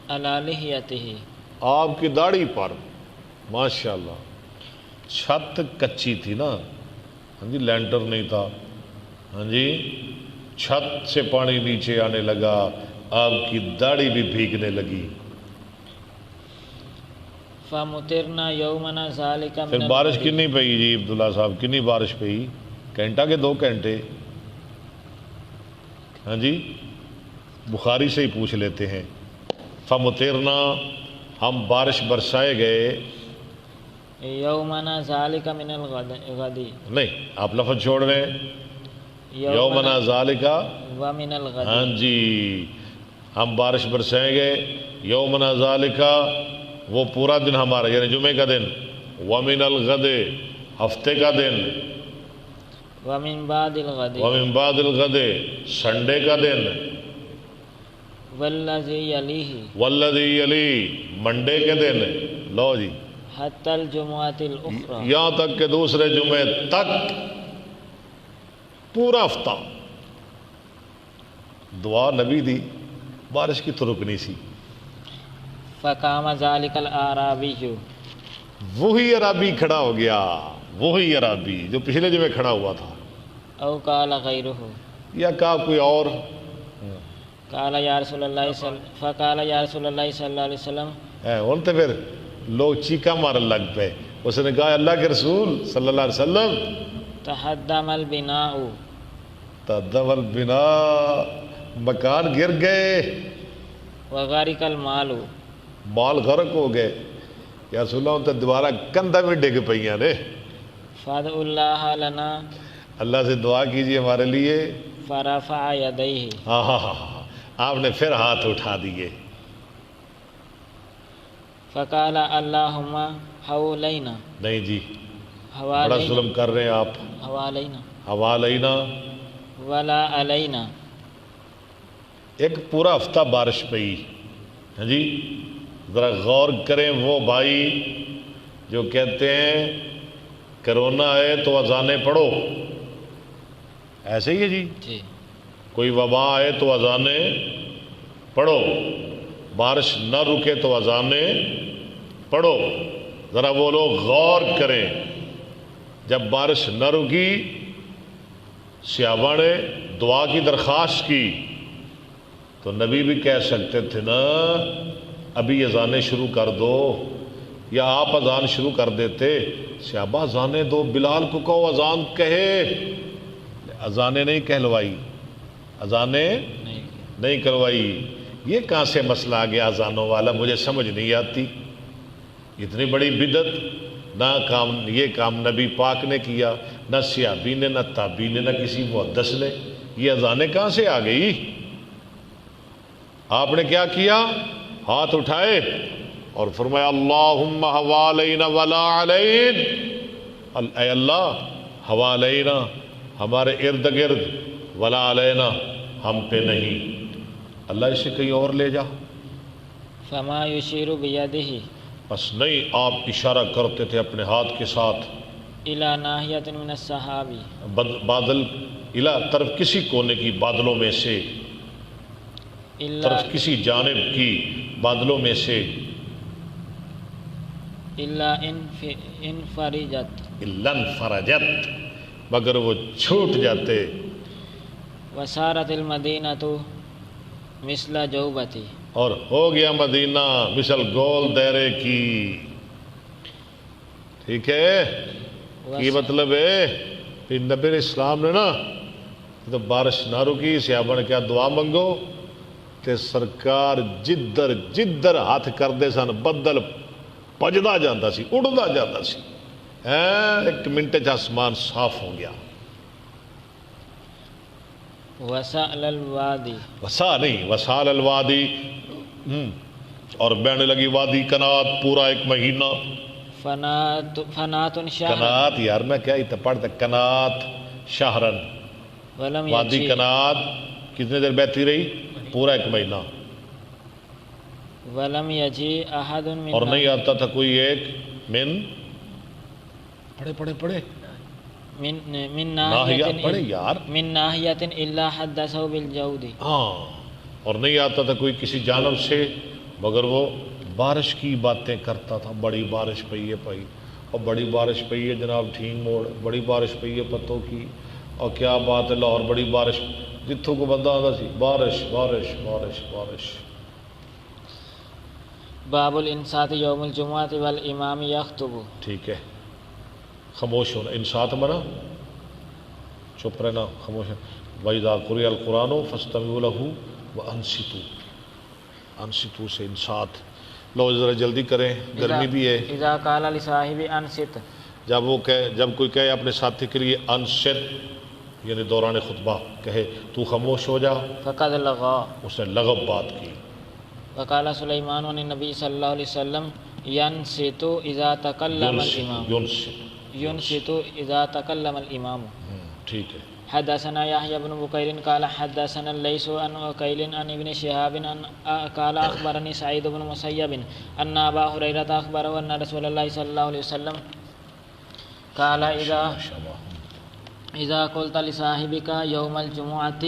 علی لحیتہ، آپ کی داڑھی پر. ماشاءاللہ، چھت کچی تھی نا، ہاں جی، لینٹر نہیں تھا، ہاں جی، چھت سے پانی نیچے آنے لگا، آپ کی داڑھی بھی بھیگنے لگی. فمطرنا یومنا ذالک من پھر بارش الغد، کنی پئی جی عبداللہ صاحب، کنی بارش پئی؟ گھنٹہ کے 2 گھنٹے؟ ہاں جی، بخاری سے ہی پوچھ لیتے ہیں. فمطرنا، ہم بارش برسائے گئے. یومنا ذالک من الغد، نہیں، آپ لفظ چھوڑ رہے ہیں. یومنا ذالکا، ومن الغد، ہاں جی، ہم بارش برسائیں گے. یومنا ذالکا، وہ پورا دن ہمارا، یعنی جمعے کا دن. ومن الغد، ہفتے کا دن. ومن بعد الغد، ومن بعد الغد، سنڈے کا دن. والذی یلیہ، والذی یلی، منڈے کے دن. لو جی، حتی الجمعۃ الاخری، یہاں تک کہ دوسرے جمعے تک پورا ہفتہ. دعا نبی دی، بارش کی تو رکنی سی. فقام ذالک الاعرابی، وہی عرابی کھڑا ہو گیا، وہی عرابی جو پچھلے جمعے کھڑا ہوا تھا. او قال غیرہ، یا کہا کوئی اور. قال یا رسول اللہ فقال یا رسول اللہ صلی اللہ علیہ وسلم، بولتے پھر لوگ چیکا مارن لگ پے. اس نے کہا اللہ کے رسول صلی اللہ علیہ وسلم، تہدم البناء، تہدم البناء، مکان گر گئے، وغرق المال، مال غرق ہو گئے. یا رسول اللہ تو دوبارہ کندھا میں ڈگ پئیاں نے. فادعوا اللہ لنا، اللہ سے دعا کیجیے ہمارے لیے. فرفع یدیہ، ہاں ہاں ہاں ہاں، آپ نے پھر ہاتھ اٹھا دیے. فقال اللہم حولینا، نہیں جی، بڑا حوالینا، ظلم کر رہے ہیں آپ. حوالینا حوالینا، ولا علینا. ایک پورا ہفتہ بارش پئی. ہاں جی، ذرا غور کریں وہ بھائی جو کہتے ہیں کرونا ہے تو اذانیں پڑھو. ایسے ہی ہے جی، جی، کوئی وبا آئے تو اذانیں پڑھو، بارش نہ رکے تو اذانیں پڑھو. ذرا وہ لوگ غور کریں، جب بارش نہ رکی صحابہ نے دعا کی درخواست کی تو نبی بھی کہہ سکتے تھے نا ابھی اذانیں شروع کر دو، یا آپ اذان شروع کر دیتے. صحابہ اذانیں دو، بلال کو کہو اذان کہے. اذانیں نہیں کہلوائی، اذانیں نہیں کروائی. یہ کہاں سے مسئلہ آ گیا اذانوں والا؟ مجھے سمجھ نہیں آتی. اتنی بڑی بدعت، نہ کام یہ کام نبی پاک نے کیا، نہ صحابی نے، نہ تابعی نے، نہ کسی محدث نے. یہ اذانیں کہاں سے آ گئی؟ آپ نے کیا کیا؟ ہاتھ اٹھائے اور فرمایا اللہم حوالینا ولا علین. اے اللہ، حوالینا، ہمارے ارد گرد، ولا علینا، ہم پہ نہیں. اللہ اسے کہیں اور لے جا. فما یشیر بیدہ، بس نہیں، آپ اشارہ کرتے تھے اپنے ہاتھ کے ساتھ الی ناحیۃ من السحاب، بادل، الی طرف کسی کونے کی بادلوں میں سے، طرف کسی جانب کی بادلوں میں سے. الا انفرجت، لن فرجت، مگر وہ چھوٹ جاتے. وسارت المدینۃ مثل جوبتی، اور ہو گیا مدینہ مثل گول دیرے کی. ٹھیک ہے، یہ مطلب ہے کہ نبی اسلام نے نا تو بارش نہ رکی، سیابن کیا دعا منگو تے سرکار جدر جدر ہاتھ کردے سن بدل پجدا جاندہ سی، اڑدا جاندہ سی. ایک منٹ چ آسمان صاف ہو گیا. وسال الوادی، وسا نہیں، وسال الوادی، اور بہنے لگی وادی کنات پورا ایک مہینہ. فنات شہر کنات یار میں کیا ہی پڑھتا، کنات شہرن، ولم وادی یجی کنات کتنے دیر بہتی رہی؟ پورا ایک مہینہ. ولم یجی احد من، اور نہیں آتا تھا کوئی ایک من، پڑھے پڑھے پڑھے من ناحیہ، پڑھے ناحیۃ یار. من ناحیۃ الا حدثه بالجود، ہاں، اور نہیں آتا تھا کوئی کسی جانب سے مگر وہ بارش کی باتیں کرتا تھا. بڑی بارش پئی ہے بھائی، اور بڑی بارش پئی ہے جناب ٹھینگ موڑ، بڑی بارش پئی ہے پتوں کی، اور کیا بات ہے لاہور بڑی بارش، جتھوں کو بندہ آتا سی بارش بارش بارش بارش. باب الانصات یوم الجمعۃ والامام یخطب. ٹھیک ہے، خاموش ہونا، انصات منا چپ رہنا، خاموش. وَإِذَا قُرِئَ الْقُرْآنُ فَاسْتَمِعُوا لَهُ وَأَنصِتُوا، انصتو سے انصات. لو ذرا جلدی کریں، گرمی بھی ہے. اذا قال لصاحب انصت، جب کوئی کہے اپنے ساتھی کے لیے انصت، یعنی دوران خطبہ کہے تو خاموش ہو جا، فقد لغا. اس نے لغو بات کی. وقال سلیمان عن النبی صلی اللہ علیہ وسلم ینصت اذا تکلم الامام، ینصت اذا تکلم الامام. ٹھیک ہے. حدثنا يحيى بن بكير قال حدثنا الليث عن عقيل عن ابن شهاب قال اخبرني سعيد بن مسيب ان ابا هريره اخبره ان رسول الله صلى الله عليه وسلم قال اذا قلت لصاحبك يوم الجمعه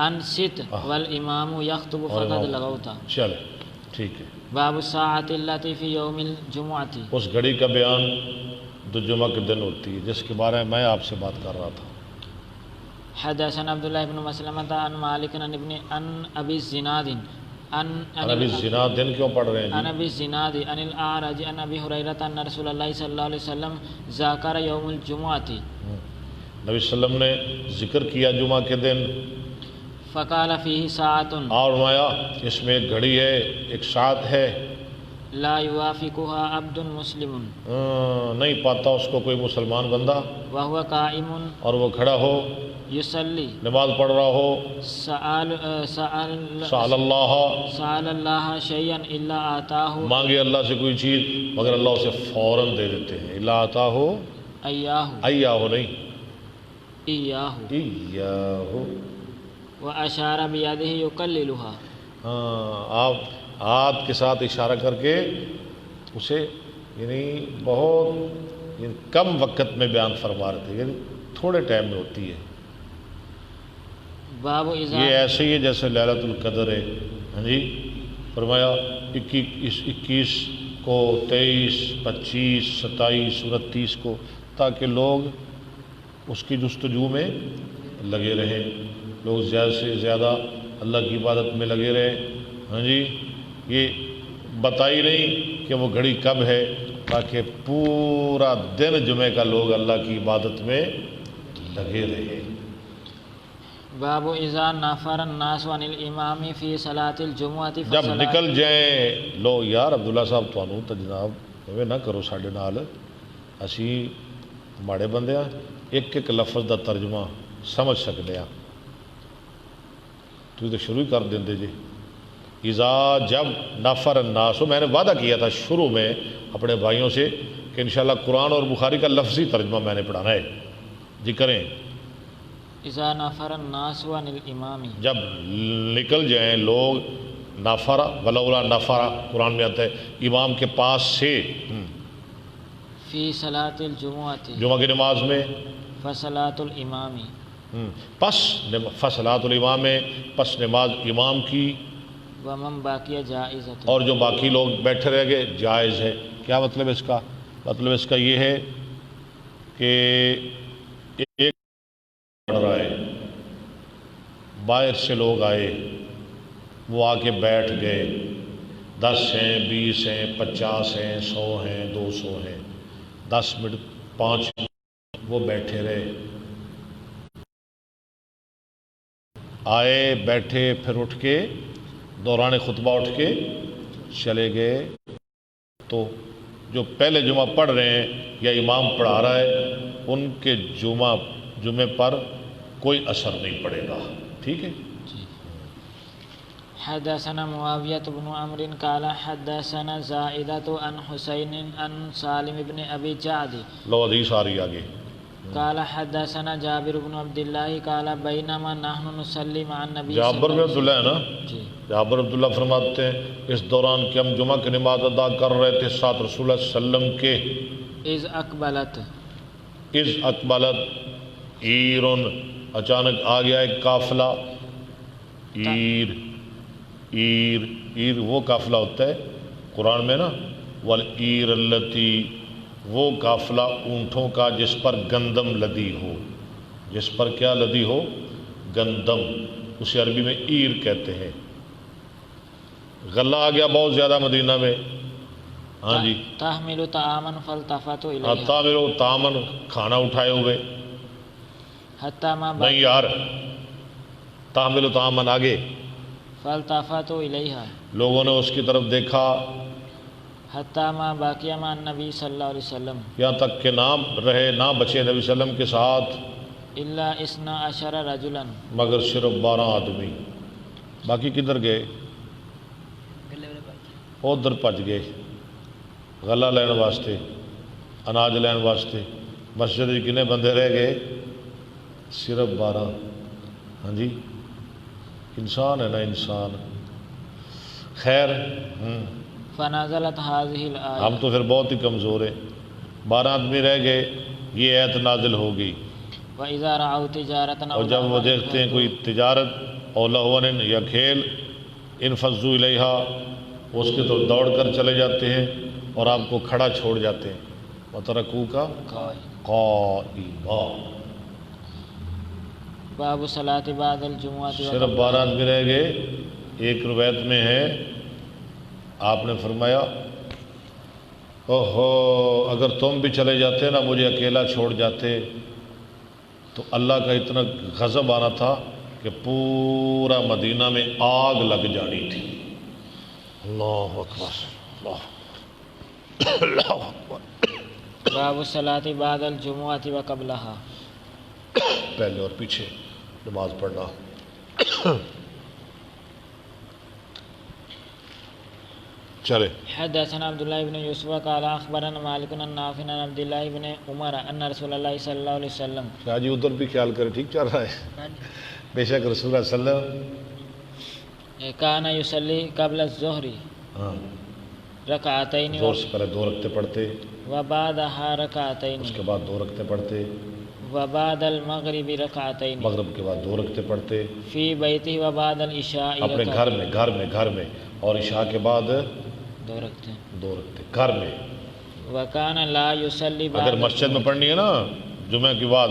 انصت والامام يخطب فقد لغوت. چلے ٹھیک ہے. باب الساعه التي في يوم الجمعه، اس گھڑی کا بیان جو جمعہ کے دن ہوتی ہے، جس کے بارے میں آپ سے بات کر رہا تھا. حدثنا عبد الله بن مسلمة عن مالك عن ابي الزناد عن ابھی الزناد دن کیوں پڑھ رہے ہیں عن جی؟ ابي الزناد عن الاعرج عن ابي هريرة ان رسول الله صلى الله عليه وسلم ذكر يوم الجمعة، نبی صلی اللہ علیہ وسلم نے ذکر کیا جمعہ کے دن، فقال فيه ساعة اور فرمایا اس میں ایک گھڑی ہے، ایک ساعت ہے، لا يوافقها عبد مسلم نہیں پاتا اس کو کوئی مسلمان بندہ، وهو قائم اور وہ کھڑا ہو يصلي نماز پڑھ رہا ہو، سأل اللہ شيئا الا آتاه مانگے اللہ سے کوئی چیز مگر اللہ اسے فوراً دے دیتے ہیں. اللہ آتا ہو، ایاہو نہیں، ایاہو. واشار بيده يقللها، آپ ہاتھ کے ساتھ اشارہ کر کے اسے یعنی بہت یعنی کم وقت میں بیان فرما رہے تھے، یعنی تھوڑے ٹائم میں ہوتی ہے. باب اذا، یہ ایسے ہی ہے جیسے لیلۃ القدر ہے. ہاں جی، فرمایا 21 کو، 23، 25، 27، 29 کو، تاکہ لوگ اس کی جستجو میں لگے رہیں، لوگ زیادہ سے زیادہ اللہ کی عبادت میں لگے رہیں. ہاں جی، یہ بتائی نہیں کہ وہ گھڑی کب ہے، تاکہ پورا دن جمعہ کا لوگ اللہ کی عبادت میں لگے رہے. باب اذا نفر الناس عن الامام في صلاة الجمعة، جب نکل جائیں لو یار عبداللہ صاحب تھانوں تو جناب ایویں نہ کرو ساڈے نال، اسی ماڑے بندے ہاں، ایک ایک لفظ دا ترجمہ سمجھ سکتے ہیں. تو شروع ہی کر دیندے جی. اذا جب نفر الناس، میں نے وعدہ کیا تھا شروع میں اپنے بھائیوں سے کہ انشاءاللہ قرآن اور بخاری کا لفظی ترجمہ میں نے پڑھانا ہے. جی کریں. اذا نفر الناس عن الامام، جب نکل جائیں لوگ، نفر ولولا نفر قرآن میں آتا ہے، امام کے پاس سے، فی صلاة الجمعة، جمعہ کی نماز میں، فصلاة الامام، پس فصلاۃ الامام میں، پس نماز امام کی، ومن باقی جائزۃ، اور جو باقی لوگ بیٹھے رہ گئے جائز ہے. کیا مطلب اس کا؟ مطلب اس کا یہ ہے کہ ایک پڑھ رہا ہے باہر سے لوگ آئے، وہ آ کے بیٹھ گئے، 10 ہیں، 20 ہیں، 50 ہیں، 100 ہیں، 200 ہیں، 10 منٹ 5 وہ بیٹھے رہے، آئے بیٹھے، پھر اٹھ کے دوران خطبہ اٹھ کے چلے گئے۔ تو جو پہلے جمعہ پڑھ رہے ہیں یا امام پڑھا رہا ہے ان کے جمعے پر کوئی اثر نہیں پڑے گا، ٹھیک ہے؟ حدثنا معاویہ بن عمرو قال حدثنا زائدة عن حسین عن سالم بن ابی جعد لو حدیث آ رہی آگے۔ قال حدثنا جابر بن عبد الله قال بينما نحن نصلي مع النبي جابر بن عبداللہ ہے نا؟ جی جابر عبداللہ فرماتے ہیں اس دوران کہ ہم جمعہ کی نماز ادا کر رہے تھے ساتھ رسول اللہ صلی اللہ علیہ وسلم کے، اذ اقبلت ایرن، اچانک آ گیا ایک قافلہ، ایر وہ قافلہ ہوتا ہے قرآن میں نا، والعیر التی، وہ قافلہ اونٹوں کا جس پر گندم لدی ہو، جس پر کیا لدی ہو؟ گندم، اسے عربی میں ایر کہتے ہیں۔ غلہ آ گیا بہت زیادہ مدینہ میں، ہاں جی، تحمل طعاما فالتفتوا الیہ، تامر و تامن، کھانا اٹھائے ہوئے، حتی ما نہیں یار، تامل و تامن آگے، فالتفتوا الیہ، لوگوں نے اس کی طرف دیکھا، حتی ما باقی مع النبی صلی اللہ علیہ وسلم، یہاں تک کہ نہ رہے، نہ بچے نبی صلی اللہ علیہ وسلم کے ساتھ الا 12 رجلا، مگر صرف 12 آدمی، باقی کدھر گئے؟ ادھر پج گئے غلہ لین واسطے، اناج لین واسطے۔ مسجد کنے بندے رہ گئے؟ صرف 12۔ ہاں جی، انسان ہے نا انسان، خیر فنازلت هذه الآیہ، ہم تو پھر بہت ہی کمزور ہیں، 12 آدمی رہ گئے، یہ ایت نازل ہو گئی۔ وَإِذَا رَأَوْا تِجَارَةً اور جب وہ دیکھتے ہیں کوئی تجارت اور لہون یا کھیل، انفضوا الیہا، اس کے تو دوڑ کر چلے جاتے ہیں اور آپ کو کھڑا چھوڑ جاتے ہیں، وَتَرَكُوكَ قَائِمًا۔ باب صلاۃ بعد الجمعہ، صرف 12 آدمی رہ گئے۔ ایک روایت میں ہے آپ نے فرمایا اوہو اگر تم بھی چلے جاتے نا، مجھے اکیلا چھوڑ جاتے، تو اللہ کا اتنا غضب آنا تھا کہ پورا مدینہ میں آگ لگ جانی تھی۔ اللہ اکبر، اللہ اکبر۔ باب صلاۃ بعد الجمعہ وقبلها، پہلے اور پیچھے نماز پڑھنا۔ چلے، حدثنا عبد الله بن يوسف قال اخبرنا مالك عن نافع عن عبد الله بن عمر ان رسول الله صلی اللہ علیہ وسلم، شاہ جی ادھر بھی خیال کرے، ٹھیک چل رہا ہے؟ بے شک رسول اللہ صلی اللہ علیہ وسلم كان يصلي قبل الظهر رکعتین زور سے پہلے 2 رکعتیں پڑھتے، وبعدها رکعتین اس کے بعد 2 رکعتیں پڑھتے، وبعد المغرب رکعتین مغرب کے بعد 2 رکعتیں پڑھتے، فی بیتہ وبعد العشاء اپنے گھر میں، اور عشاء کے بعد 2 رکعتیں، 2 رکعتیں گھر میں۔ وکان لا یصلی بعد، اگر مسجد میں پڑھنی ہے نا جمعہ کے بعد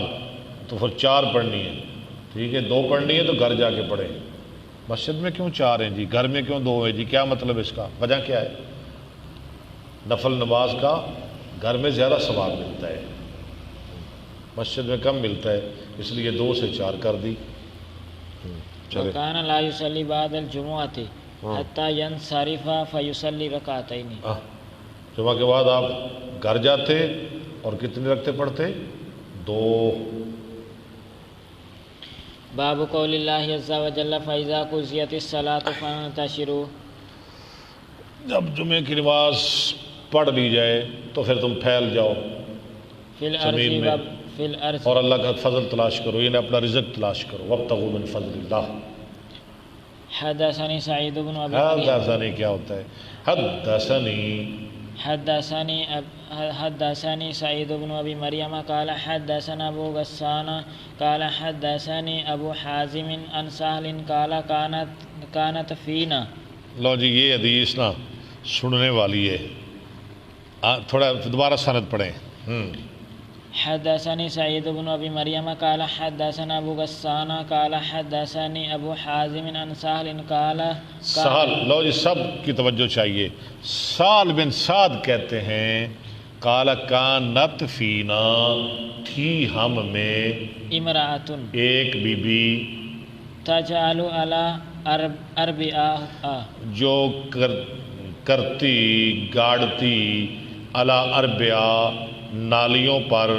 تو پھر 4 پڑھنی ہے، ٹھیک ہے؟ 2 پڑھنی ہے تو گھر جا کے پڑھیں۔ مسجد میں کیوں 4 ہیں جی، گھر میں کیوں 2 ہیں جی؟ کیا مطلب اس کا؟ وجہ کیا ہے؟ نفل نماز کا گھر میں زیادہ ثواب ملتا ہے، مسجد میں کم ملتا ہے، اس لیے 2 سے 4 کر دی۔ چلے، وکان لا یصلی بعد الجمعہ حتی ینصرف فیصلی رکعتین، جمعہ کے بعد آپ گھر جاتے اور کتنے رکعتیں پڑھتے؟ 2۔ باب قول اللہ عز وجل فاذا قضیت الصلاۃ فانتشروا، جب جمعے کی نماز پڑھ لی جائے تو پھر تم پھیل جاؤ فی زمین میں الارض، اور اللہ کا فضل تلاش کرو، یعنی اپنا رزق تلاش کرو، وابتغوا من فضل اللہ۔ حدثني سعید بن ابی حدثنی کیا ہوتا ہے؟ حدثني سعید بن ابی مریم قال حدثنا ابو غسان قال حدثني ابو حازم عن سہل قال كانت فینا۔ لو جی یہ حدیث نا سننے والی ہے، تھوڑا دوبارہ سند پڑھیں۔ حدثني سعيد بن أبي مريم قال حدثنا أبو غسان قال حدثني أبو حازم عن سهل قال سہل، لو جی سب کی توجہ چاہیے، سہل بن سعد کہتے ہیں قال کانت فینا، تھی ہم میں امرأة ایک بی بی تجعل على أربعها جو کرتی گاڑتی علی اربعہ نالیوں پر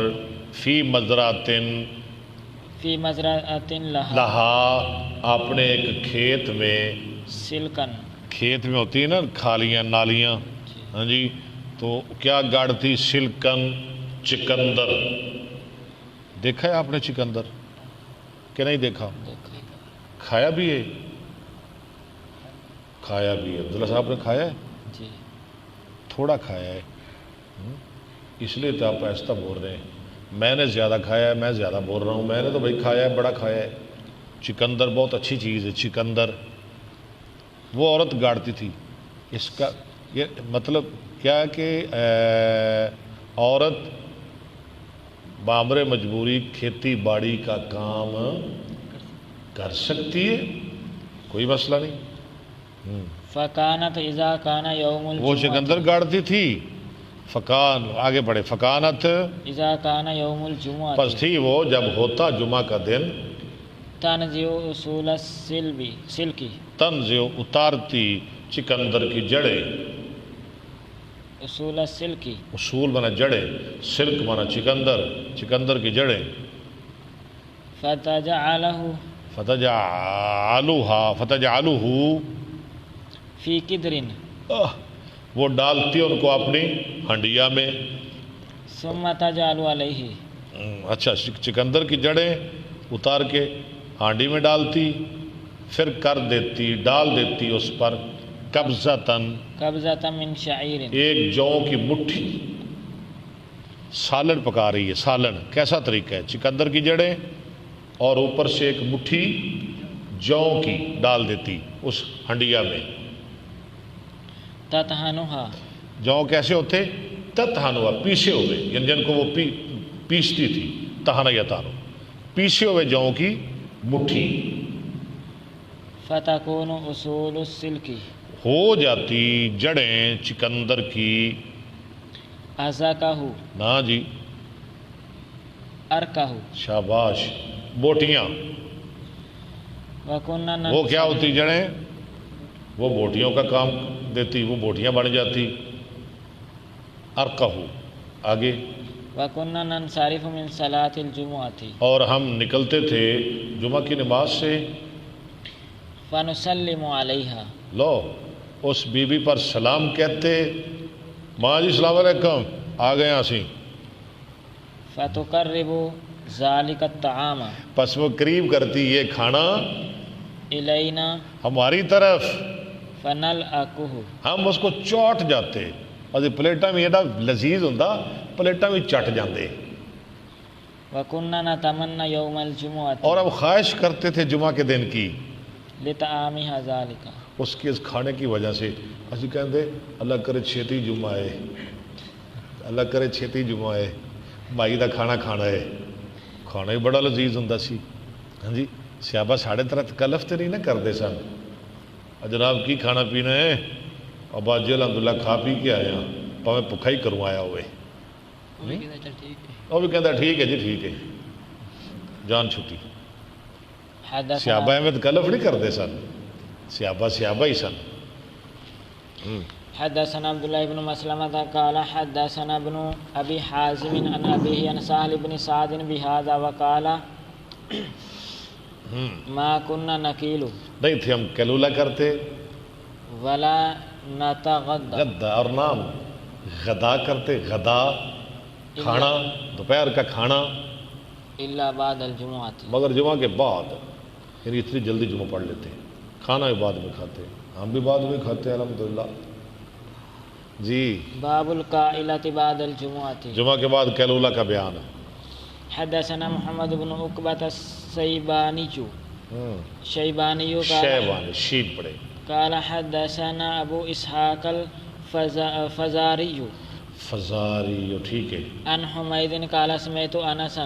فی مزرعۃ في مزرعة لها لہا اپنے ایک کھیت میں، سلكا کھیت میں ہوتی ہیں نا کھالیاں نالیاں، ہاں جی، تو کیا گاڑتی سلکن چکندر، دیکھا ہے آپ نے چکندر کہ نہیں دیکھا؟ کھایا بھی ہے، کھایا بھی ہے، عبداللہ صاحب نے کھایا ہے، جی تھوڑا کھایا ہے، اس لیے تو آپ ایسا بول رہے ہیں، میں نے زیادہ کھایا ہے، میں زیادہ بول رہا ہوں، میں نے تو بھائی کھایا ہے، بڑا کھایا ہے۔ چکندر بہت اچھی چیز ہے، چکندر وہ عورت گاڑتی تھی، اس کا یہ مطلب کیا ہے کہ عورت بامر مجبوری کھیتی باڑی کا کام کر سکتی ہے، کوئی مسئلہ نہیں۔ فكانت إذا كان يوم وہ الجمعة چکندر گاڑتی تھی، فکان آگے بڑھے، فکانت إذا كان يوم الجمعة پس تھی وہ جب ہوتا جمعہ کا دن، تنزع أصول السلك تنزع اتارتی چکندر کی جڑیں، أصول السلك اصول مانا جڑیں، سلک مانا چکندر، چکندر کی جڑیں، فتجعله فتجعلہ في قدر وہ ڈالتی ان کو اپنی ہنڈیا میں، ثم تجعل عليه اچھا چکندر کی جڑیں اتار کے ہانڈی میں ڈالتی، پھر کر دیتی ڈال دیتی اس پر قبضتاً قبضة من شعير ایک جو کی مٹھی، سالن پکا رہی ہے، سالن کیسا طریقہ ہے، چکندر کی جڑیں اور اوپر سے ایک مٹھی جو کی ڈال دیتی اس ہنڈیا میں۔ تطحنها جو کیسے ہوتے؟ تطحنوا پیسے ہوئے، یعنی جن کو وہ پیستی تھی، تہنا یا تارو، پیسے ہوئے جو کی مٹھی، فتكون أصول السلك ہو جاتی جڑیں چکندر کی، أزكه نا جی أركه شاباش، بوٹیاں، وكنا وہ کیا ہوتی جڑیں؟ وہ بوٹیوں کا کام دیتی، وہ بوٹیاں بن جاتی، ارقہو آگے، وكنا ننصرف من صلاة الجمعة اور ہم نکلتے تھے جمعہ کی نماز سے، فنسلم عليها لو اس بی بی پر سلام کہتے، ماں جی السلام علیکم، آ گئے اسی، فتقرب ذلك الطعام پس وہ قریب کرتی یہ کھانا إلينا ہماری طرف، فنلأكه ہم اس کو چوٹ جاتے، اور پلیٹاں میں ایڈا لذیذ ہوندا، پلیٹاں میں چٹ جاندے، وكنا نتمنى يوم الجمعة اور اب خواہش کرتے تھے جمعہ کے دن کی، لطعامها ذلك اس کے اس کھانے کی وجہ سے، اسی کہندے اللہ کرے چھیتی جمعہ ہے، اللہ کرے چھیتی جمعہ ہے، مائی دا کھانا کھانا ہے، کھانا ہی بڑا لذیذ ہوندا سی، ہاں جی، صحابہ ساڑھے طرح تکلف تے نہیں نہ کردے سن، جناب کی کھانا پینا ہے، ابا جی الحمدللہ کھا پی کے آیا، پاویں بھکھا ہی کروں آیا ہوئے، وہ بھی کہندا ٹھیک ہے جی ٹھیک ہے، جان چھٹی، صحابہ میں تکلف نہیں کردے سن، صحابہ ہی سن۔ حدثنا عبد الله بن مسلمة قال حدثنا ابن أبي حازم عن أبيه عن سهل بن سعد بهذا وقال ما كنا نكيل نہیں تھے ہم کیلولا کرتے، ولا نتغدى غدا اور نام غدا کرتے، غدا کھانا، دوپہر کا کھانا، إلا بعد الجمعة مگر جمعہ کے بعد، یعنی اتنی جلدی جمعہ پڑھ لیتے، کھانا بھی بعد میں کھاتے، ہم بھی بعد میں کھاتے الحمدللہ جی۔ باب القائلة بعد الجمعة جمعہ کے بعد کیلولا کا بیان ہے۔ حدثنا محمد بن عقبة الشيباني شیبانی شین پڑے، قال حدثنا أبو إسحاق الفزاري فزاری ٹھیک ہے. عن حمید قال سمعت انسا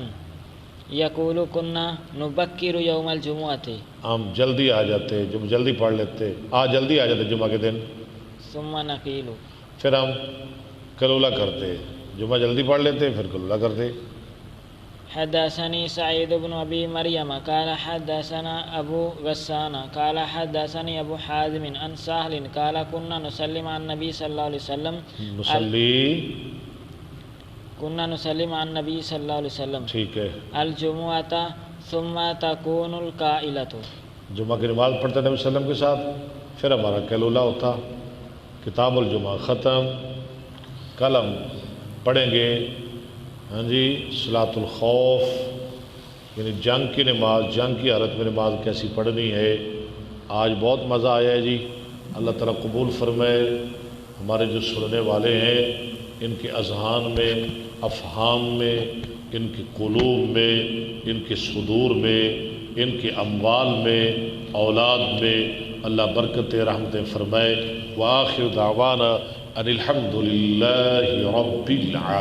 یقول كنا نبکر یوم الجمعۃ. ہم جلدی آ جاتے، جب جلدی پڑھ لیتے، جلدی آ جاتے جمعہ کے دن، ثم نقیل. پھر ہم کلولہ کرتے، جمعہ جلدی پڑھ لیتے پھر کلولہ کرتے. حدثني سعيد بن أبي مريم قال حدثنا أبو غسان قال حدثني أبو حازم عن سهل قال كنا نسلم على النبي صلى الله عليه وسلم كنا نسلم على النبي صلى الله عليه وسلم ٹھیک ہے. الجمعة ثم تكون القائلة. جمعہ کی نماز پڑھتے نبی صلی اللہ علیہ وسلم کے ساتھ، پھر ہمارا کلولہ ہوتا. کتاب الجمعہ ختم. کل ہم پڑھیں گے ہاں جی صلاۃ الخوف، یعنی جنگ کی نماز، جنگ کی حالت میں نماز کیسی پڑھنی ہے. آج بہت مزہ آیا ہے جی، اللہ تعالیٰ قبول فرمائے. ہمارے جو سننے والے ہیں ان کے اذہان میں، افہام میں، ان کے قلوب میں، ان کے صدور میں، ان کے اموال میں، اولاد میں اللہ برکت رحمتیں فرمائے. وآخر دعوانا ان الحمد للہ رب العالمین.